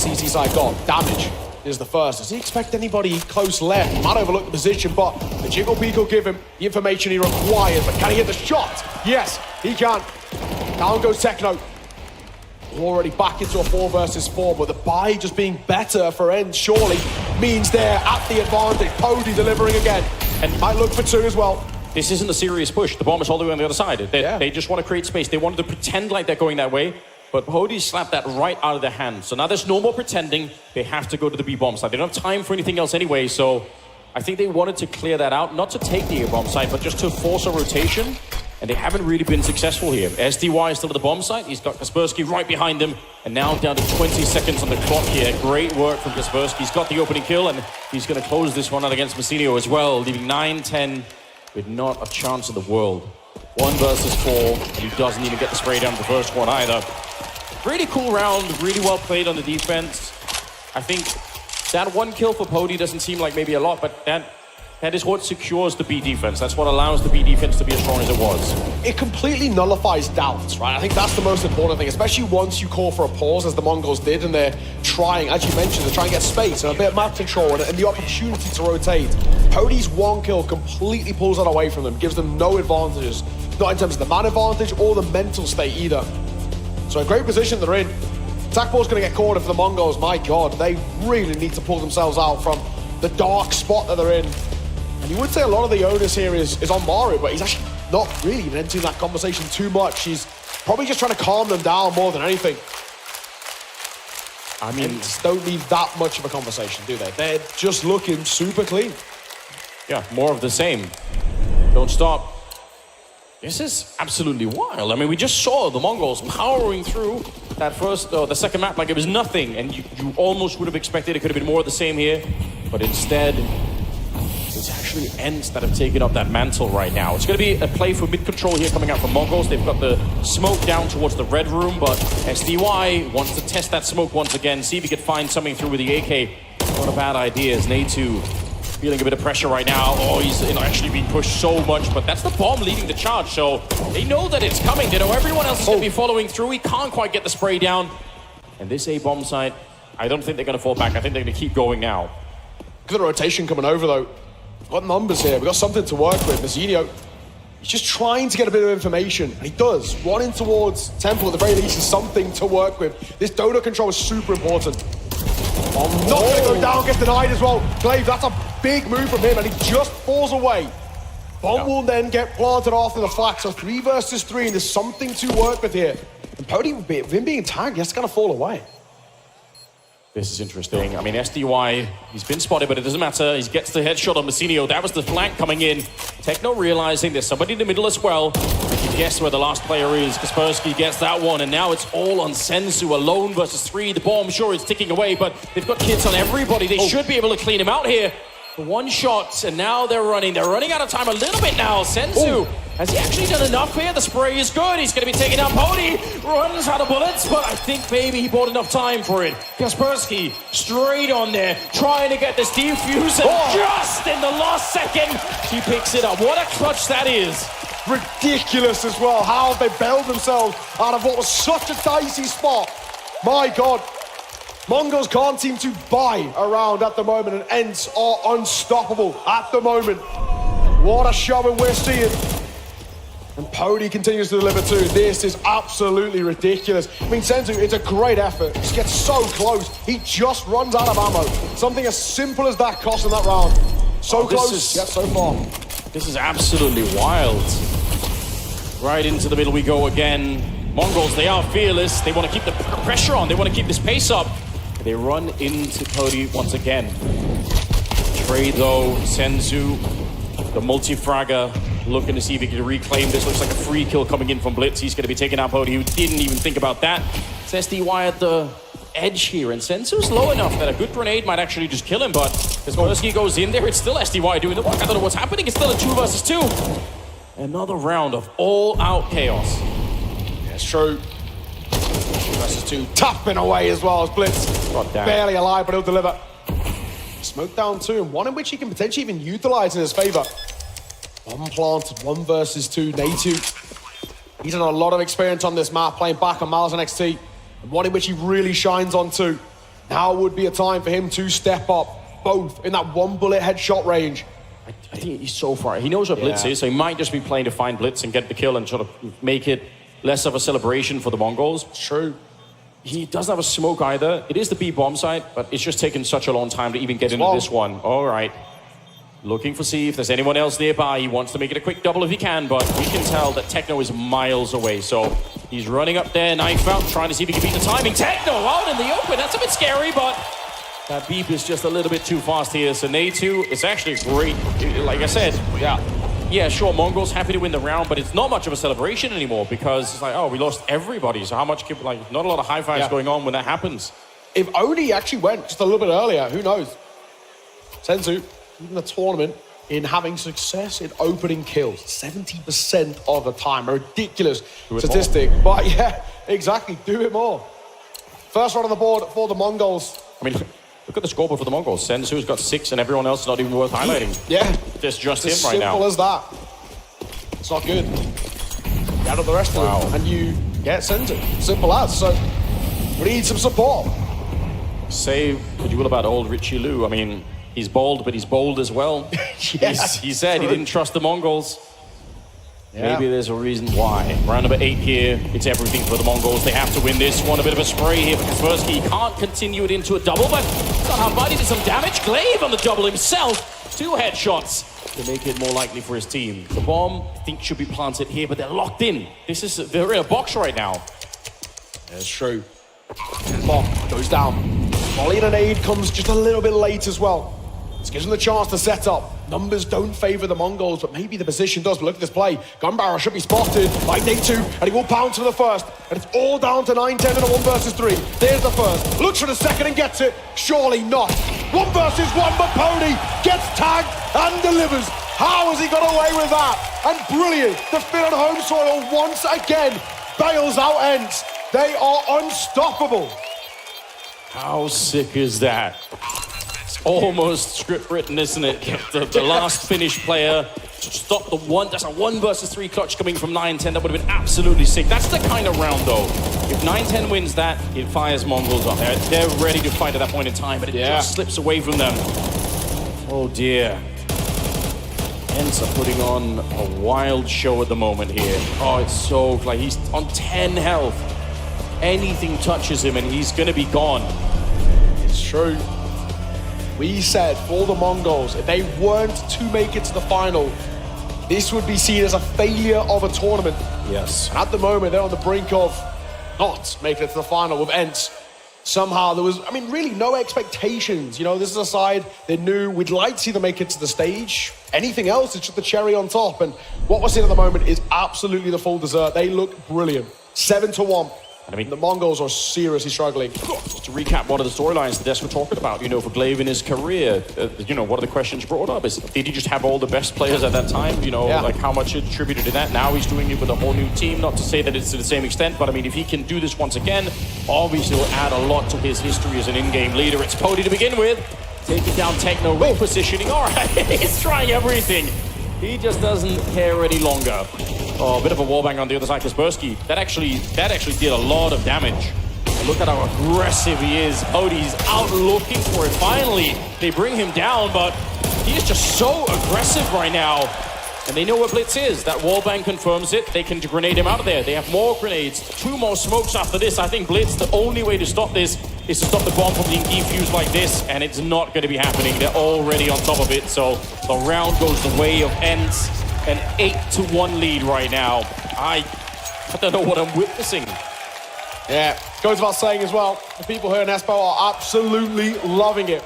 CT side got damage. Is the first. Does he expect anybody close left? He might overlook the position, but the Jiggle Peak will give him the information he requires. But can he hit the shot? Yes, he can. Down goes Techno. Already back into a 4 versus 4, but the buy just being better for ENCE surely means they're at the advantage. Pody delivering again, and might look for 2 as well. This isn't a serious push. The bomb is all the way on the other side. They just want to create space. They wanted to pretend like they're going that way, but Pody slapped that right out of their hands. So now there's no more pretending. They have to go to the B bomb side. They don't have time for anything else anyway, so I think they wanted to clear that out, not to take the A bomb side, but just to force a rotation. And they haven't really been successful here. SDY is still at the bomb site. He's got Kaspersky right behind him. And now down to 20 seconds on the clock here. Great work from Kaspersky. He's got the opening kill, and he's going to close this one out against Messinio as well, leaving 9-10 with not a chance in the world. 1 versus 4, and he doesn't even get the spray down the first one either. Really cool round, really well played on the defense. I think that 1 kill for Pody doesn't seem like maybe a lot, but that is what secures the B defense. That's what allows the B defense to be as strong as it was. It completely nullifies doubts, right? I think that's the most important thing, especially once you call for a pause, as the Mongols did, and they're trying, as you mentioned, to try and get space and a bit of map control and the opportunity to rotate. Pody's 1 kill completely pulls that away from them, gives them no advantages, not in terms of the man advantage or the mental state either. So a great position they're in. Attack ball's going to get cornered for the Mongols. My God, they really need to pull themselves out from the dark spot that they're in. And you would say a lot of the onus here is on Mario, but he's actually not really even entering that conversation too much. He's probably just trying to calm them down more than anything. I mean, don't need that much of a conversation, do they? They're just looking super clean. Yeah, more of the same. Don't stop. This is absolutely wild. I mean, we just saw the Mongols powering through that the second map like it was nothing, and you almost would have expected it could have been more of the same here, but instead, it's actually ENCE that have taken up that mantle right now. It's going to be a play for mid-control here coming out from Mongolz. They've got the smoke down towards the red room, but SDY wants to test that smoke once again, see if he could find something through with the AK. Not a bad idea, as Nate2 feeling a bit of pressure right now. Oh, he's actually being pushed so much, but that's the bomb leading the charge, so they know that it's coming. They know everyone else is going to be following through. He can't quite get the spray down. And this A bomb site, I don't think they're going to fall back. I think they're going to keep going now. Good rotation coming over, though. We've got numbers here. We've got something to work with. Messinio, he's just trying to get a bit of information, and he does. Running towards Temple, at the very least, is something to work with. This dodo control is super important. Not going to go down, gets denied as well. Glaive, that's a big move from him, and he just falls away. Bomb will then get planted after the fact, so 3 versus 3, and there's something to work with here. And Pody, with him being tagged, he has to kind of fall away. This is interesting. I mean, SDY, he's been spotted, but it doesn't matter. He gets the headshot on Messinio. That was the flank coming in. Techno realizing there's somebody in the middle as well. He can guess where the last player is. Kaspersky gets that one, and now it's all on Senzu. Alone versus 3. The bomb, sure, is ticking away, but they've got kids on everybody. They should be able to clean him out here. The 1 shot, and now they're running. They're running out of time a little bit now. Senzu, has he actually done enough here? The spray is good. He's going to be taking down Pody. Runs out of bullets, but I think maybe he bought enough time for it. Kaspersky straight on there, trying to get this defuse, and just in the last second, he picks it up. What a clutch that is. Ridiculous as well, how they bailed themselves out of what was such a dicey spot. My God. Mongols can't seem to buy around at the moment, and ENCE are unstoppable at the moment. What a showing we're seeing. And Pody continues to deliver too. This is absolutely ridiculous. I mean, Senzu, it's a great effort. He gets so close. He just runs out of ammo. Something as simple as that cost in that round. So close, yet so far. This is absolutely wild. Right into the middle we go again. Mongolz, they are fearless. They want to keep the pressure on. They want to keep this pace up. They run into Cody once again. Trade though, Senzu, the multi-fragger, looking to see if he can reclaim this. Looks like a free kill coming in from Blitz. He's going to be taking out Pody, who didn't even think about that. It's SDY at the edge here, and Senzu's low enough that a good grenade might actually just kill him, but as Persky goes in there, it's still SDY doing the work. I don't know what's happening. It's still a 2 versus 2. Another round of all-out chaos. That's true. 2 versus 2, tapping away as well as Blitz. Barely alive, but he'll deliver. Smoke down 2, and one in which he can potentially even utilize in his favor. Bomb planted, 1 versus 2, Natu. He's had a lot of experience on this map, playing back on Miles and XT. And one in which he really shines on too. Now would be a time for him to step up, both in that 1-bullet headshot range. I think he's so far. He knows what Blitz is, so he might just be playing to find Blitz and get the kill and sort of make it less of a celebration for the Mongols. It's true. He doesn't have a smoke either. It is the B bomb site, but it's just taken such a long time to even get into this one. All right. Looking for see if there's anyone else nearby. He wants to make it a quick double if he can, but we can tell that Techno is miles away. So he's running up there, knife out, trying to see if he can beat the timing. Techno out in the open. That's a bit scary, but that beep is just a little bit too fast here. So Natu is actually great. Like I said, yeah, sure, Mongol's happy to win the round, but it's not much of a celebration anymore because it's like, oh, we lost everybody. So how much, like, not a lot of high fives going on when that happens. If only he actually went just a little bit earlier, who knows? Senzu, in the tournament, in having success in opening kills, 70% of the time, a ridiculous statistic. But yeah, exactly, do it more. First one on the board for the Mongols. I mean, look at the scoreboard for the Mongols. Senzu's got 6 and everyone else is not even worth highlighting. Yeah. It's just him as right now. Simple as that. It's not good. Out of the rest of them, and you get Senzu. Simple as. So we need some support. Say what you will about old Richie Liu. I mean, he's bold, but he's bold as well. He said he didn't trust the Mongols. Yeah. Maybe there's a reason why. Round number 8 here. It's everything for the Mongols. They have to win this one. A bit of a spray here for Kaspersky. He can't continue it into a double, but somehow Buddy did some damage. Glaive on the double himself. 2 headshots to make it more likely for his team. The bomb, I think, should be planted here, but they're locked in. They're in a box right now. That's true. Bomb goes down. Volley and an aid comes just a little bit late as well. This gives them the chance to set up. Numbers don't favor the Mongols, but maybe the position does. But look at this play. Gun barrel should be spotted by Natu, and he will pounce for the first. And it's all down to 9-10 in a 1 versus 3. There's the first. Looks for the second and gets it. Surely not. 1 versus 1, but Pony gets tagged and delivers. How has he got away with that? And brilliant. The fit on home soil once again bails out ENCE. They are unstoppable. How sick is that? Almost script written, isn't it? The last finished player to stop the one. That's a 1 versus 3 clutch coming from 9-10. That would have been absolutely sick. That's the kind of round, though. If 9-10 wins that, it fires Mongols up. They're ready to fight at that point in time, but it just slips away from them. Oh dear. ENCE are putting on a wild show at the moment here. Oh, it's so like he's on 10 health. Anything touches him and he's going to be gone. It's true. We said for the Mongols, if they weren't to make it to the final, this would be seen as a failure of a tournament. Yes. And at the moment, they're on the brink of not making it to the final with ENCE. Somehow there was, I mean, really no expectations. You know, this is a side they knew we'd like to see them make it to the stage. Anything else is just the cherry on top. And what we're seeing at the moment is absolutely the full dessert. They look brilliant. 7-1. I mean, the Mongols are seriously struggling. Just to recap one of the storylines the desk were talking about, you know, for Glaive in his career, you know, one of the questions brought up is, did he just have all the best players at that time? You know, like how much it attributed to that? Now he's doing it with a whole new team. Not to say that it's to the same extent, but I mean, if he can do this once again, obviously will add a lot to his history as an in-game leader. It's Pody to begin with. Taking down Techno, repositioning. All right, he's trying everything. He just doesn't care any longer. Oh, a bit of a wallbang on the other side, Kaspersky. That actually did a lot of damage. And look at how aggressive he is. Pody's out looking for it. Finally, they bring him down, but he is just so aggressive right now. And they know what Blitz is. That wallbang confirms it. They can grenade him out of there. They have more grenades. 2 more smokes after this. I think Blitz, the only way to stop this is to stop the bomb from being defused like this, and it's not going to be happening. They're already on top of it, so the round goes the way of ENCE. An 8-1 lead right now. I don't know what I'm witnessing. Yeah, goes without saying as well, the people here in Espo are absolutely loving it.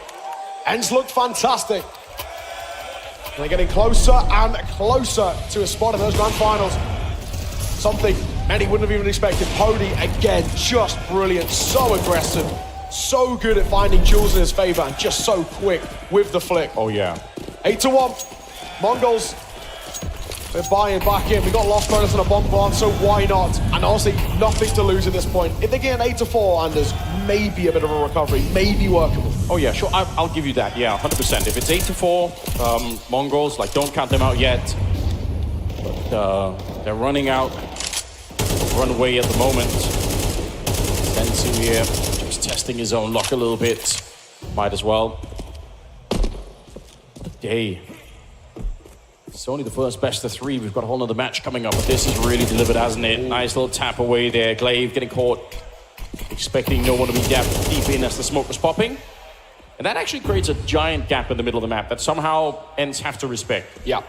ENCE look fantastic. And they're getting closer and closer to a spot in those grand finals. Something many wouldn't have even expected. Pody, again, just brilliant, so aggressive, so good at finding duels in his favor, and just so quick with the flick. Oh, yeah. 8-1. Mongolz, they're buying back in. We got lost bonus and a bomb bomb, so why not? And honestly, nothing to lose at this point. If they get an 8-4, Anders, maybe a bit of a recovery, maybe workable. Oh yeah, sure, I'll give you that, yeah, 100%. If it's 8-4, Mongolz, like, don't count them out yet. But they're running out, runway at the moment. ENCE here, just testing his own luck a little bit. Might as well. Day. It's only the first best of 3. We've got a whole nother match coming up, but this is really delivered, hasn't it? Nice little tap away there. Glaive getting caught, expecting no one to be deep in as the smoke was popping. And that actually creates a giant gap in the middle of the map that somehow ENCE have to respect. Yeah.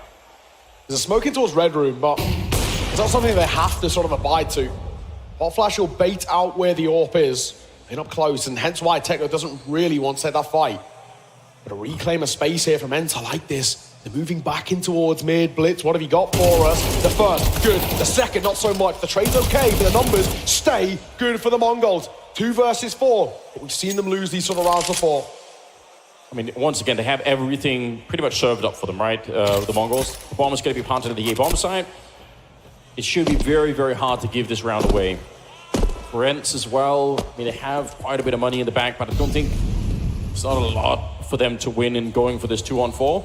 There's a smoking towards Red Room, but it's not something they have to sort of abide to. Hot Flash will bait out where the AWP is. They're not close, and hence why Techno doesn't really want to set that fight. But a reclaim of space here from ENCE, I like this. They're moving back in towards mid. Blitz, what have you got for us? The first, good. The second, not so much. The trade's okay, but the numbers stay good for the Mongolz. 2 versus 4. But we've seen them lose these sort of rounds before. I mean, once again, they have everything pretty much served up for them, right? The Mongolz. The bomb is going to be planted at the A bomb site. It should be very, very hard to give this round away. For ENCE as well, I mean, they have quite a bit of money in the bank, but I don't think it's not a lot for them to win in going for this 2-on-4.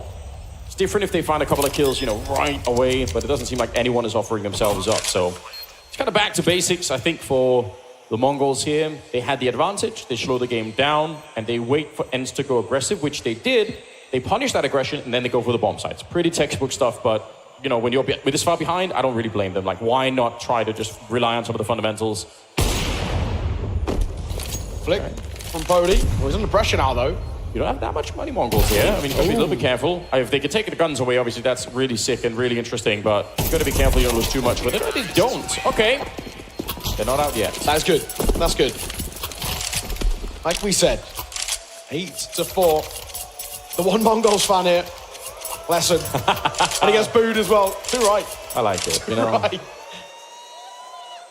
It's different if they find a couple of kills, you know, right away, but it doesn't seem like anyone is offering themselves up. So it's kind of back to basics, I think, for the Mongolz here. They had the advantage, they slow the game down, and they wait for ENCE to go aggressive, which they did. They punish that aggression, and then they go for the bomb sites. Pretty textbook stuff, but, you know, when you're this far behind, I don't really blame them. Like, why not try to just rely on some of the fundamentals? Flick from Pody. Well, he's under pressure now, though. You don't have that much money, Mongolz here. I mean, you got to be a little bit careful. If they could take the guns away, obviously, that's really sick and really interesting, but you've got to be careful you don't lose too much with it. They don't. Okay. They're not out yet. That's good. That's good. Like we said, 8-4. The one Mongolz fan here. Lesson. And he gets booed as well. Too right. I like it, you know. Right.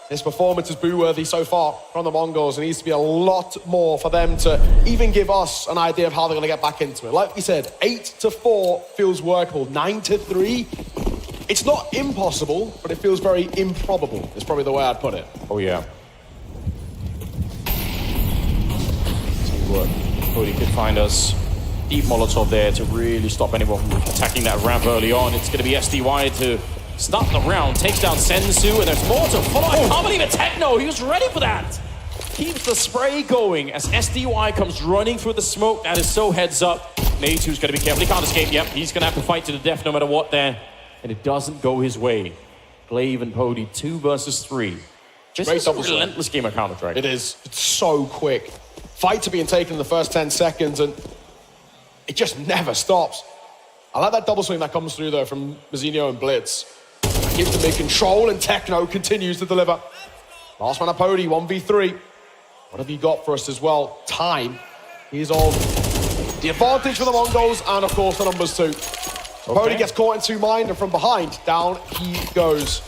This performance is boo-worthy so far from the Mongolz. It needs to be a lot more for them to even give us an idea of how they're going to get back into it. Like we said, 8-4 feels workable. 9-3, it's not impossible, but it feels very improbable, is probably the way I'd put it. Oh, yeah. See what Cody could find us. Deep Molotov there to really stop anyone from attacking that ramp early on. It's going to be SDY to start the round, takes down Sensu, and there's more to follow. I can't believe it, Techno, he was ready for that. Keeps the spray going as SDY comes running through the smoke. That is so heads up. Nate2's going to be careful, he can't escape. Yep, he's going to have to fight to the death no matter what there. And it doesn't go his way. Glaive and Pody, 2 versus 3. This is a relentless game of Counter-Strike. It is. It's so quick. Fights are being taken in the first 10 seconds, and it just never stops. I like that double swing that comes through, though, from Mazzinho and Blitz. Gives them big control, and Techno continues to deliver. Last man at Pody, 1v3. What have you got for us as well? Time is on the advantage for the Mongolz, and of course the numbers too. Okay. Pody gets caught in 2 mind, and from behind, down he goes.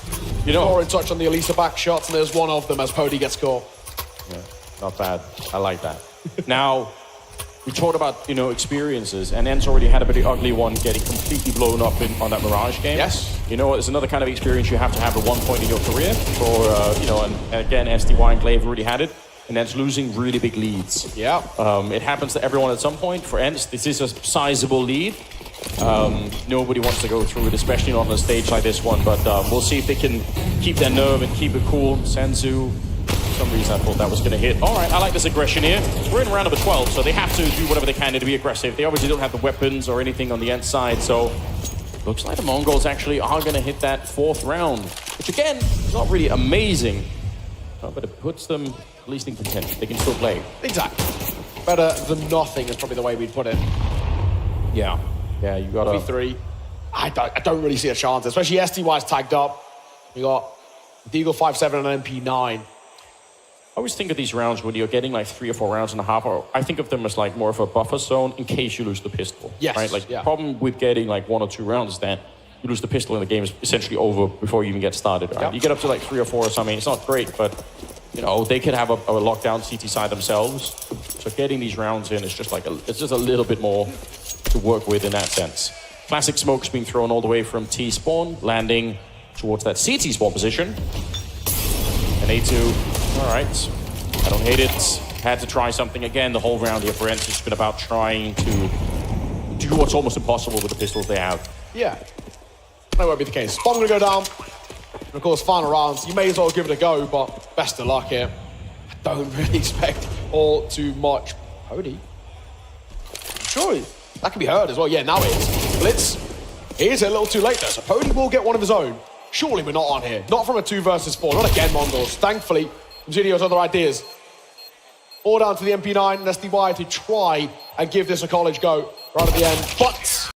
You know, in touch on the Elisa back shots, and there's one of them as Pody gets caught. Yeah, not bad. I like that. Now, we talked about, you know, experiences, and ENCE already had a pretty ugly one getting completely blown up on that Mirage game. Yes. You know, it's another kind of experience you have to have at one point in your career. For, you know, and again, SDY and Glaive already had it, and ENCE losing really big leads. Yeah. It happens to everyone at some point. For ENCE, this is a sizable lead. Nobody wants to go through it, especially not on a stage like this one, but we'll see if they can keep their nerve and keep it cool. Sensu, for some reason I thought that was going to hit. All right, I like this aggression here. We're in round number 12, so they have to do whatever they can to be aggressive. They obviously don't have the weapons or anything on the ENCE side, so looks like the Mongolz actually are going to hit that 4th round, which again, is not really amazing, but it puts them at least in contention. They can still play. Exactly. Better than nothing is probably the way we'd put it. Yeah. Yeah, you got to... 3. I don't really see a chance, especially SDY's tagged up. We got Deagle 5-7 and MP9. I always think of these rounds when you're getting like 3 or 4 rounds and a half, or I think of them as like more of a buffer zone in case you lose the pistol. Yes. Right? Like, the problem with getting like 1 or 2 rounds is that you lose the pistol and the game is essentially over before you even get started. Right? Yep. You get up to like 3 or 4 or something, it's not great, but you know, they could have a lockdown CT side themselves. So getting these rounds in is just like it's just a little bit more to work with in that sense. Classic smokes being thrown all the way from T spawn, landing towards that CT spawn position. And A2, all right. I don't hate it. Had to try something again. The whole round here for ENCE has been about trying to do what's almost impossible with the pistols they have. Yeah. That won't be the case. Bomb gonna go down. And of course, final rounds. You may as well give it a go, but best of luck here. I don't really expect all too much. Pody. Sure, that can be heard as well. Yeah, now it is. Blitz. Here's a little too late though, so Pody will get one of his own. Surely we're not on here. Not from a 2 versus 4. Not again, Mongolz. Thankfully, Ingenio's other ideas. All down to the MP9 and SDY to try and give this a college go right at the end. But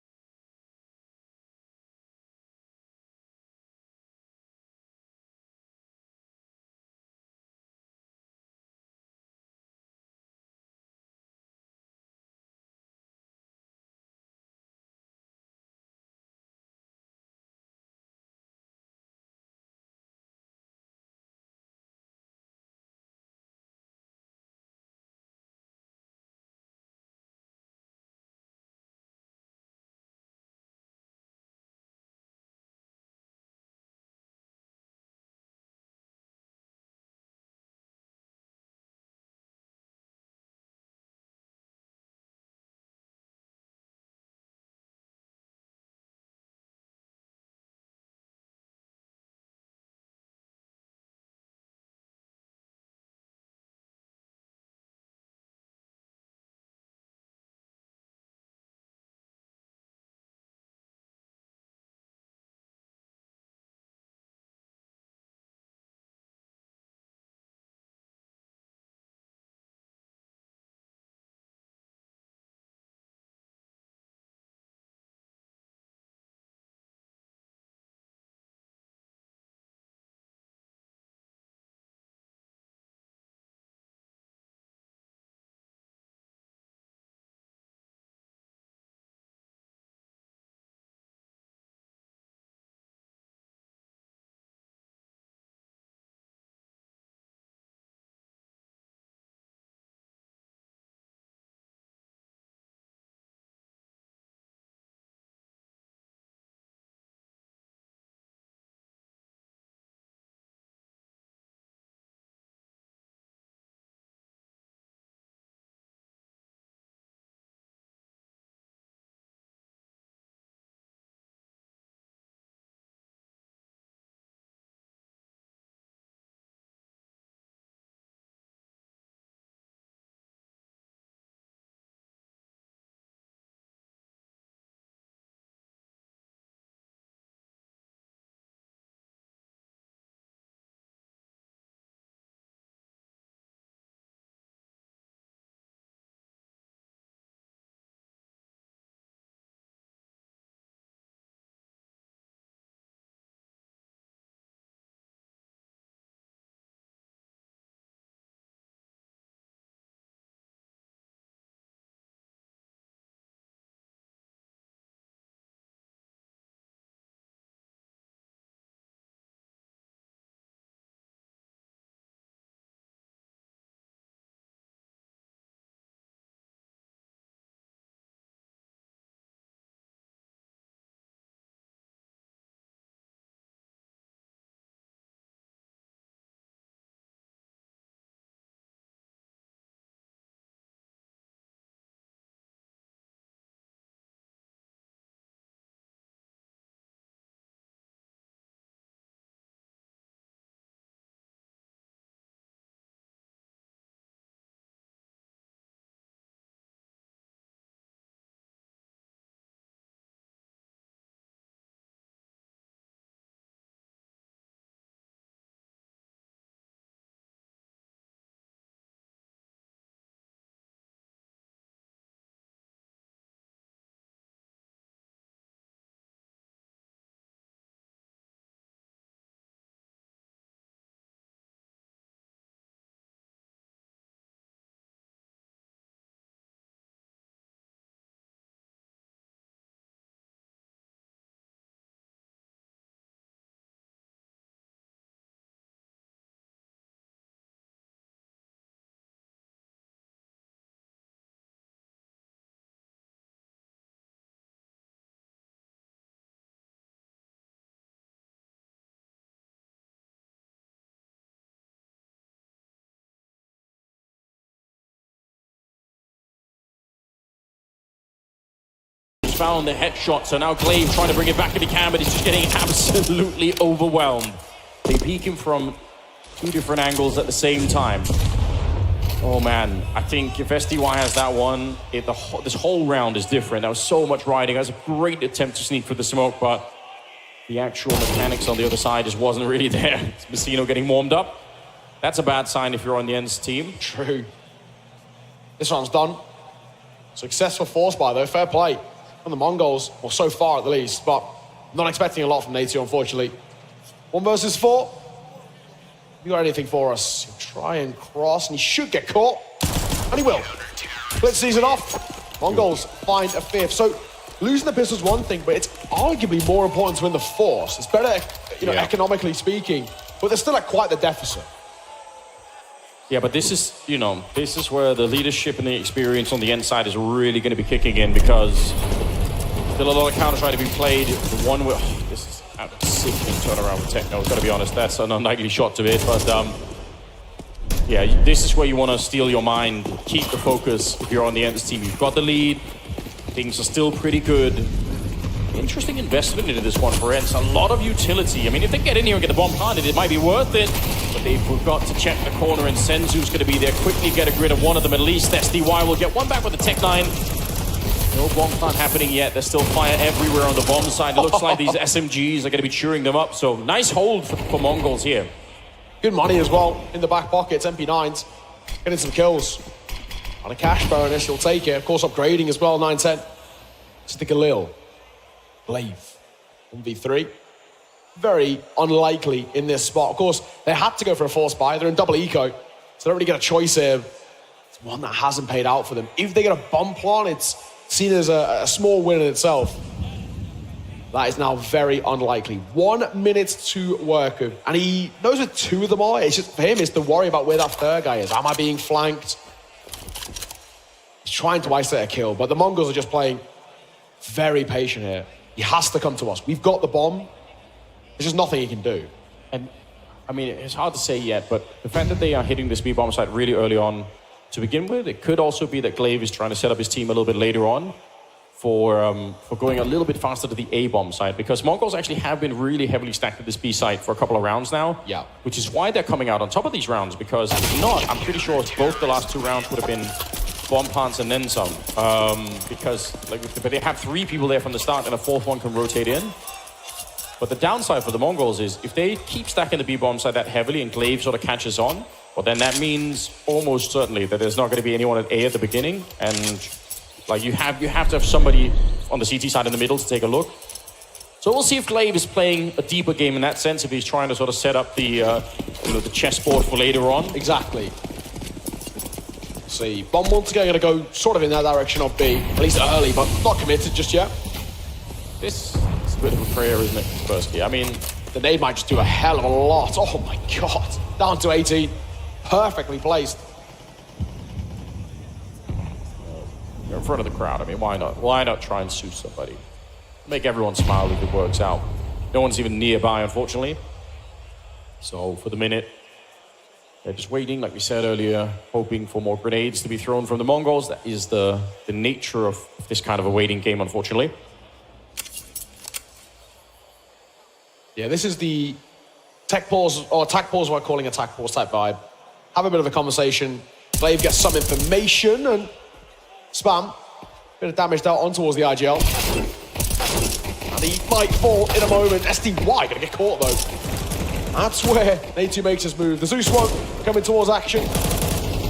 just found the headshot. So now Glaive trying to bring it back into cam, but he's just getting absolutely overwhelmed. They peek him from 2 different angles at the same time. Oh man, I think if SDY has that one, this whole round is different. That was so much riding. That was a great attempt to sneak for the smoke, but the actual mechanics on the other side just wasn't really there. It's Messino getting warmed up. That's a bad sign if you're on the ENCE team. True. This one's done. Successful force buy though, fair play from the Mongolz, or so far at the least, but not expecting a lot from Natio, unfortunately. 1 versus 4. You got anything for us? He'll try and cross, and he should get caught. And he will. Blitz season off. Mongolz find a 5th. So losing the pistol's one thing, but it's arguably more important to win the force. It's better, economically speaking, but they're still at quite the deficit. Yeah, but this is, this is where the leadership and the experience on the ENCE side is really going to be kicking in, because still a lot of counter trying to be played. The one with, this is a sickening turnaround with Techno. I've got to be honest, that's an unlikely shot to hit, but yeah, this is where you want to steal your mind, keep the focus. If you're on the ENCE team, you've got the lead, things are still pretty good. Interesting investment into this one for ENCE. A lot of utility. I mean, if they get in here and get the bomb planted, it might be worth it. But they've forgot to check the corner, and Senzu's going to be there. Quickly get a grid of one of them at least. SDY will get one back with the Tech 9. No bomb plant happening yet. There's still fire everywhere on the bomb side. It looks like these SMGs are going to be chewing them up. So nice hold for Mongolz here. Good money as well in the back pockets. MP9s getting some kills. On a cash bonus, you'll take it. Of course, upgrading as well. 910. Stick a Lil. Glaive. 1v3. Very unlikely in this spot. Of course, they had to go for a force buy. They're in double eco, so they don't really get a choice here. It's one that hasn't paid out for them. If they get a bomb plant, it's seen as a small win in itself. That is now very unlikely. 1 minute to work with. And he knows where 2 of them are. It's just, for him, it's to worry about where that 3rd guy is. Am I being flanked? He's trying to isolate a kill, but the Mongols are just playing very patient here. He has to come to us. We've got the bomb. There's just nothing he can do. And, I mean, it's hard to say yet, but the fact that they are hitting this B-bomb site really early on to begin with, it could also be that Glaive is trying to set up his team a little bit later on for going a little bit faster to the A-bomb site, because Mongols actually have been really heavily stacked at this B site for a couple of rounds now. Yeah. Which is why they're coming out on top of these rounds, because if not, I'm pretty sure both the last 2 rounds would have been bomb plants and then some, because but they have 3 people there from the start, and a 4th one can rotate in. But the downside for the Mongols is if they keep stacking the B-bomb side that heavily and Glaive sort of catches on, well, then that means almost certainly that there's not going to be anyone at A at the beginning, and like you have to have somebody on the CT side in the middle to take a look. So we'll see if Glaive is playing a deeper game in that sense, if he's trying to sort of set up the the chessboard for later on. Exactly. See, bomb once again going to go sort of in that direction of B, at least early, but not committed just yet. This is a bit of a prayer, isn't it, Spersky? I mean, the nade might just do a hell of a lot. Oh my god, down to 18, perfectly placed. You're in front of the crowd. I mean, why not? Why not try and sue somebody? Make everyone smile if it works out. No one's even nearby, unfortunately. So for the minute, they're just waiting, like we said earlier, hoping for more grenades to be thrown from the Mongols. That is the nature of this kind of a waiting game, unfortunately. Yeah, this is the tech pause, or attack pause, we're calling attack pause type vibe. Have a bit of a conversation. Glaive gets some information and spam. Bit of damage out on towards the IGL. And he might fall in a moment. SDY gonna get caught though. That's where Natu makes his move. The Zeus one coming towards action.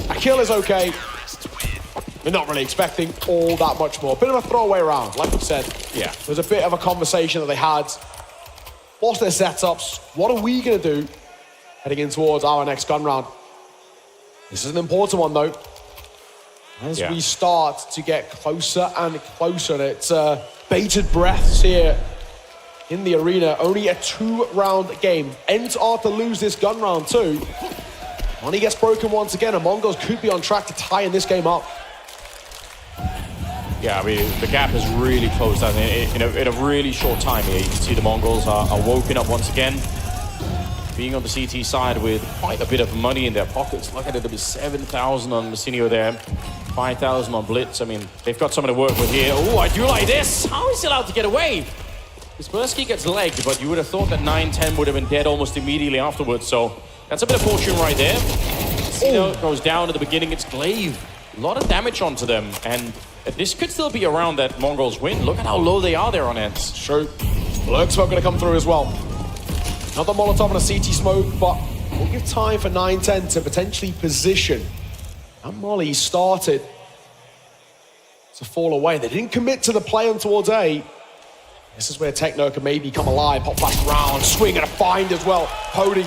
A kill is okay. We're not really expecting all that much more. Bit of a throwaway round, like we said. Yeah. There's a bit of a conversation that they had. What's their setups? What are we going to do heading in towards our next gun round? This is an important one, though. As we start to get closer and closer, and it's bated breaths here in the arena. Only a 2-round game. ENCE are to lose this gun round too. Money gets broken once again, and Mongols could be on track to tie in this game up. Yeah, I mean, the gap has really closed down in a really short time here. You can see the Mongols are woken up once again. being on the CT side with quite a bit of money in their pockets. Look at it, there was 7,000 on Messinio there, 5,000 on Blitz. I mean, they've got something to work with here. Oh, I do like this. How is he allowed to get away? Kaspersky gets legged, but you would have thought that 9-10 would have been dead almost immediately afterwards. So that's a bit of fortune right there. Messinio goes down at the beginning. It's Glaive. A lot of damage onto them, and this could still be around that Mongolz win. Look at how low they are there on ENCE. True. Lurk smoke going to come through as well. Not the Molotov and a CT smoke, but we'll give time for 9-10 to potentially position. And Molly started to fall away. They didn't commit to the play on towards A. This is where Techno can maybe come alive. Pop flash round, swing and a find as well. Pody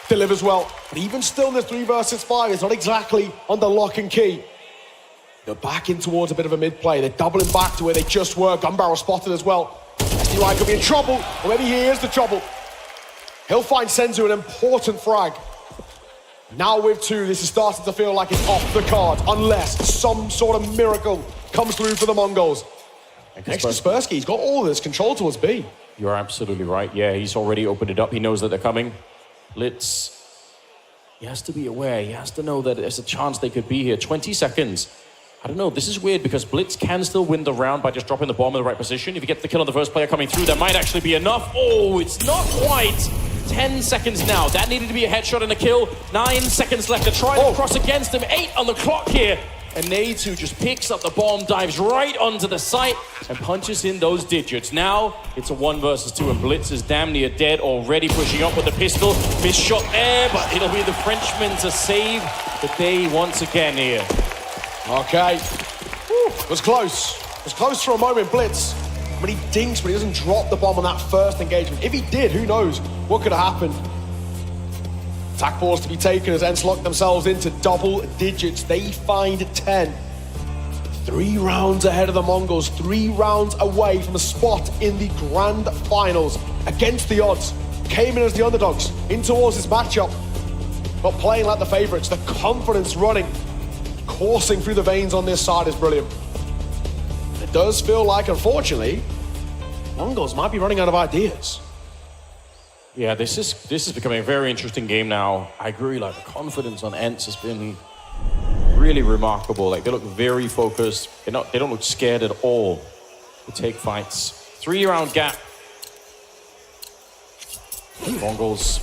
delivers well. But even still in the 3 versus 5, it's not exactly on the lock and key. They're backing towards a bit of a mid-play. They're doubling back to where they just were. Gun barrel spotted as well. SDY could be in trouble, or maybe he is the trouble. He'll find Senzu an important frag. Now with 2, this is starting to feel like it's off the card, unless some sort of miracle comes through for the Mongols. Next to Kaspersky, he's got all this control towards B. You're absolutely right. Yeah, he's already opened it up. He knows that they're coming. Blitz, he has to be aware. He has to know that there's a chance they could be here. 20 seconds. I don't know, this is weird because Blitz can still win the round by just dropping the bomb in the right position. If he gets the kill on the first player coming through, that might actually be enough. Oh, it's not quite. 10 seconds now. That needed to be a headshot and a kill. 9 seconds left to try to cross against him. 8 on the clock here. And Nade2 just picks up the bomb, dives right onto the site, and punches in those digits. Now, it's a 1 versus 2, and Blitz is damn near dead, already pushing up with the pistol. Missed shot there, but it'll be the Frenchman to save the day once again here. Okay. Whew. It was close. It was close for a moment, Blitz. But he dinks, but he doesn't drop the bomb on that first engagement. If he did, who knows what could have happened. Attack pause to be taken as ENCE lock themselves into double digits. They find 10. 3 rounds ahead of the Mongols. 3 rounds away from a spot in the grand finals. Against the odds. Came in as the underdogs. In towards this matchup. But playing like the favorites. The confidence running. Coursing through the veins on this side is brilliant. It does feel like, unfortunately, Mongols might be running out of ideas. Yeah, this is becoming a very interesting game now. I agree, like the confidence on ENCE has been really remarkable. Like they look very focused. They don't look scared at all to take fights. 3-round gap. Mongols,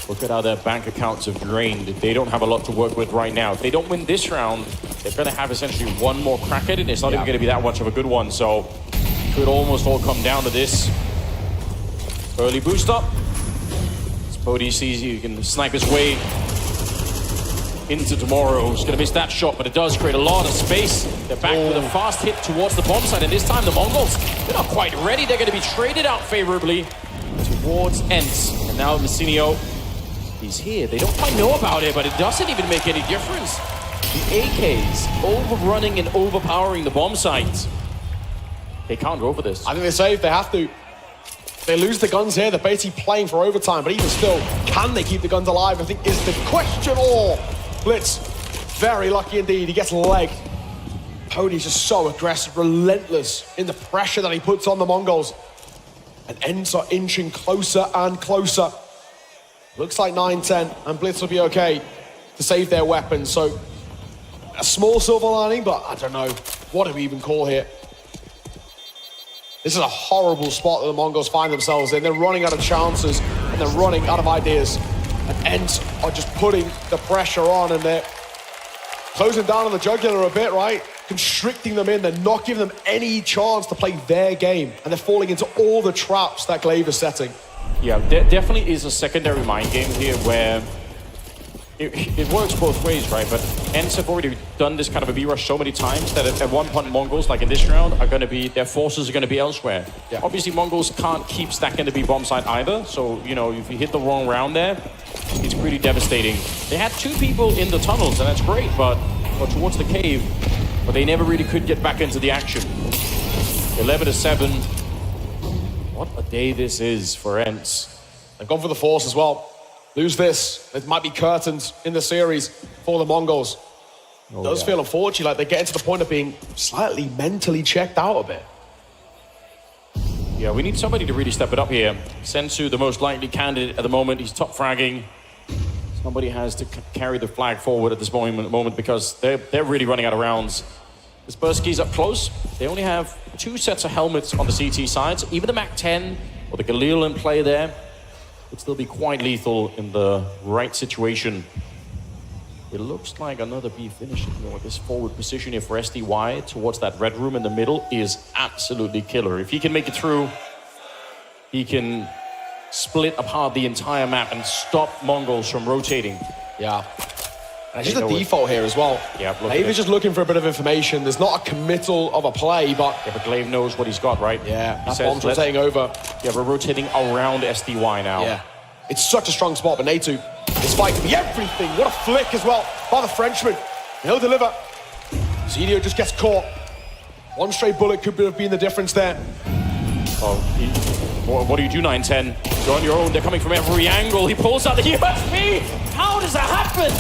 look at how their bank accounts have drained. They don't have a lot to work with right now. If they don't win this round, they're going to have essentially 1 more crack at it. It's not even going to be that much of a good one. So it could almost all come down to this. Early boost up. Bodhi sees you can snipe his way into tomorrow. He's going to miss that shot, but it does create a lot of space. They're back with a fast hit towards the bomb site, and this time the Mongols, they're not quite ready. They're going to be traded out favorably towards ENCE. And now Messinio, he's here. They don't quite know about it, but it doesn't even make any difference. The AKs overrunning and overpowering the bomb site. They can't go for this. I think they're safe. They have to. They lose the guns here. They're basically playing for overtime, but even still, can they keep the guns alive? I think is the question. Or Blitz, very lucky indeed. He gets legged. Pody's just so aggressive, relentless in the pressure that he puts on the Mongols. And ENCE are inching closer and closer. Looks like 9-10, and Blitz will be okay to save their weapons. So a small silver lining, but I don't know. What do we even call here? This is a horrible spot that the Mongols find themselves in. They're running out of chances, and they're running out of ideas. And ENCE are just putting the pressure on, and they're closing down on the jugular a bit, right? Constricting them in. They're not giving them any chance to play their game, and they're falling into all the traps that Glaive is setting. Yeah, there definitely is a secondary mind game here where it works both ways, right? But ENCE have already done this kind of a B-rush so many times that at one point Mongols, like in this round, are going to be, their forces are going to be elsewhere. Yeah. Obviously, Mongols can't keep stacking the B-bomb site either. So, you know, if you hit the wrong round there, it's pretty devastating. They had 2 people in the tunnels, and that's great, but towards the cave, but they never really could get back into the action. 11-7. What a day this is for ENCE. They've gone for the force as well. Lose this, it might be curtains in the series for the Mongols. It does feel unfortunate, like they're getting to the point of being slightly mentally checked out a bit. Yeah, we need somebody to really step it up here. Sensu, the most likely candidate at the moment. He's top fragging. Somebody has to carry the flag forward at this moment because they're really running out of rounds. Kaspersky's up close. They only have 2 sets of helmets on the CT sides. Even the MAC-10 or the Galil in play there would still be quite lethal in the right situation. It looks like another B finish. You know, this forward position here for SDY towards that red room in the middle is absolutely killer. If he can make it through, he can split apart the entire map and stop Mongolz from rotating. Yeah. And it's just a default here as well. Yeah, Glaive just looking for a bit of information. There's not a committal of a play, but... Yeah, but Glaive knows what he's got, right? Yeah, that bomb's rotating over. Yeah, we're rotating around SDY now. Yeah. It's such a strong spot, but Natu is fighting everything. What a flick as well by the Frenchman. He'll deliver. Zidio just gets caught. One stray bullet could have been the difference there. Oh, what do you do, 9-10? You're on your own. They're coming from every angle. He pulls out the USP. How does that happen?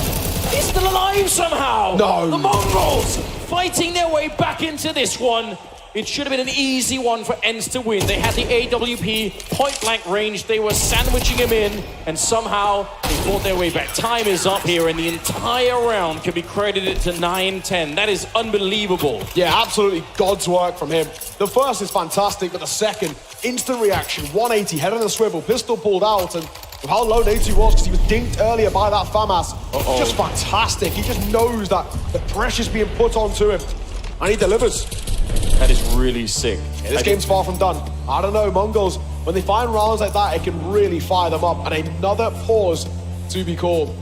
He's still alive somehow. No. The Mongolz fighting their way back into this one. It should have been an easy one for ENCE to win. They had the AWP point-blank range. They were sandwiching him in, and somehow they fought their way back. Time is up here, and the entire round can be credited to 9-10. That is unbelievable. Yeah, absolutely God's work from him. The first is fantastic, but the second, instant reaction, 180, head on the swivel, pistol pulled out, and with how low Natu was, because he was dinked earlier by that FAMAS. Just fantastic. He just knows that the pressure's being put onto him, and he delivers. That is really sick. Yeah, this game's far from done. I don't know, Mongolz, when they find rounds like that, it can really fire them up. And another pause to be called.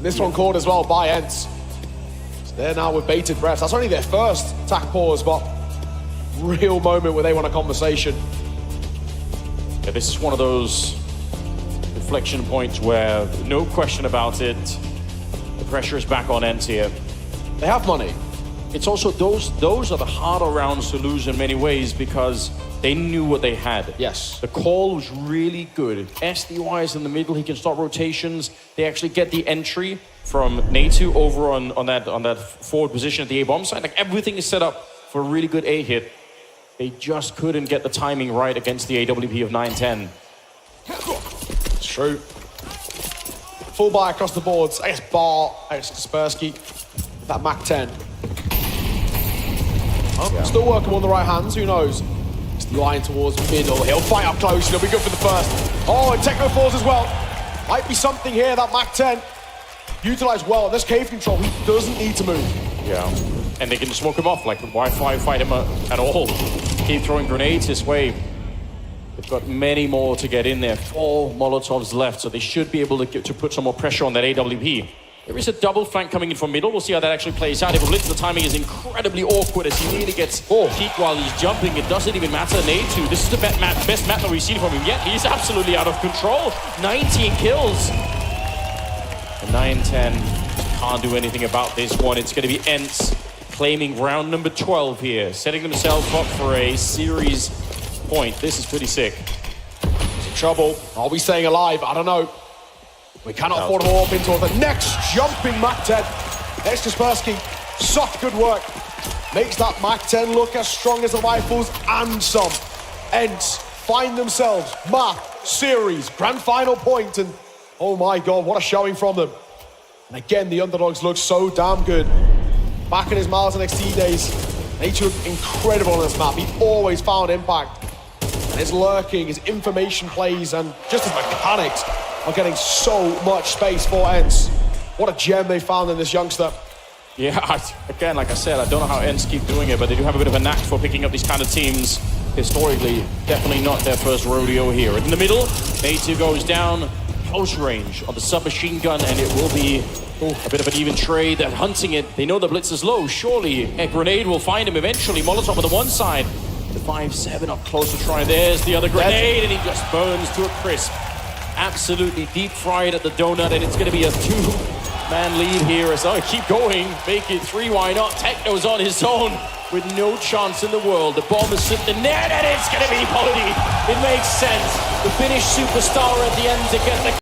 This one called as well by ENCE. So they're now with bated breath. That's only their first attack pause, but real moment where they want a conversation. Yeah, this is one of those reflection points where, no question about it, the pressure is back on ENCE here. They have money. It's also those are the harder rounds to lose in many ways because they knew what they had. Yes. The call was really good. SDY is in the middle. He can start rotations. They actually get the entry from Natu over on that forward position at the A-bomb side. Like, everything is set up for a really good A hit. They just couldn't get the timing right against the AWP of 9-10. It's true. Full buy across the boards. I guess Bar, I guess Kaspersky. That MAC-10. Yeah. Still working on the right hands, who knows? It's the line towards middle. He'll fight up close, he'll be good for the first. Oh, and Techno falls as well. Might be something here, that MAC-10. Utilized well. This cave control, he doesn't need to move. Yeah, and they can smoke him off, like, why fight him at all? Keep throwing grenades his way. They've got many more to get in there. 4 Molotovs left, so they should be able to put some more pressure on that AWP. There is a double flank coming in from middle. We'll see how that actually plays out. If Blitz, the timing is incredibly awkward as he nearly gets peak while he's jumping. It doesn't even matter. Natu, this is the best map that we've seen from him yet. He's absolutely out of control. 19 kills. And 9-10 can't do anything about this one. It's going to be ENCE claiming round number 12 here, setting themselves up for a series point. This is pretty sick. He's in trouble. Are we staying alive? I don't know. We cannot afford to warp into the next jumping MAC-10. Next Kaspersky, such good work. Makes that MAC-10 look as strong as the rifles and some. ENCE find themselves map, series, grand final point, and oh my God, what a showing from them. And again, the underdogs look so damn good. Back in his Miles NXT days, Natu looked incredible on this map. He always found impact. And his lurking, his information plays, and just his mechanics are getting so much space for ENCE. What a gem they found in this youngster. Yeah, again, like I said, I don't know how ENCE keep doing it, but they do have a bit of a knack for picking up these kind of teams. Historically, definitely not their first rodeo here. In the middle, Natu goes down, close range on the submachine gun, and it will be a bit of an even trade. They're hunting it. They know the blitz is low. Surely a grenade will find him eventually. Molotov on the one side. The 5-7 up close to try. There's the other grenade, and he just burns to a crisp. Absolutely deep fried at the donut, and it's going to be a 2-man lead here as I keep going. Make it 3, why not? Techno's on his own with no chance in the world. The bomb is slipped in there, and it's going to be Polity. It makes sense. The Finnish superstar at the end to get the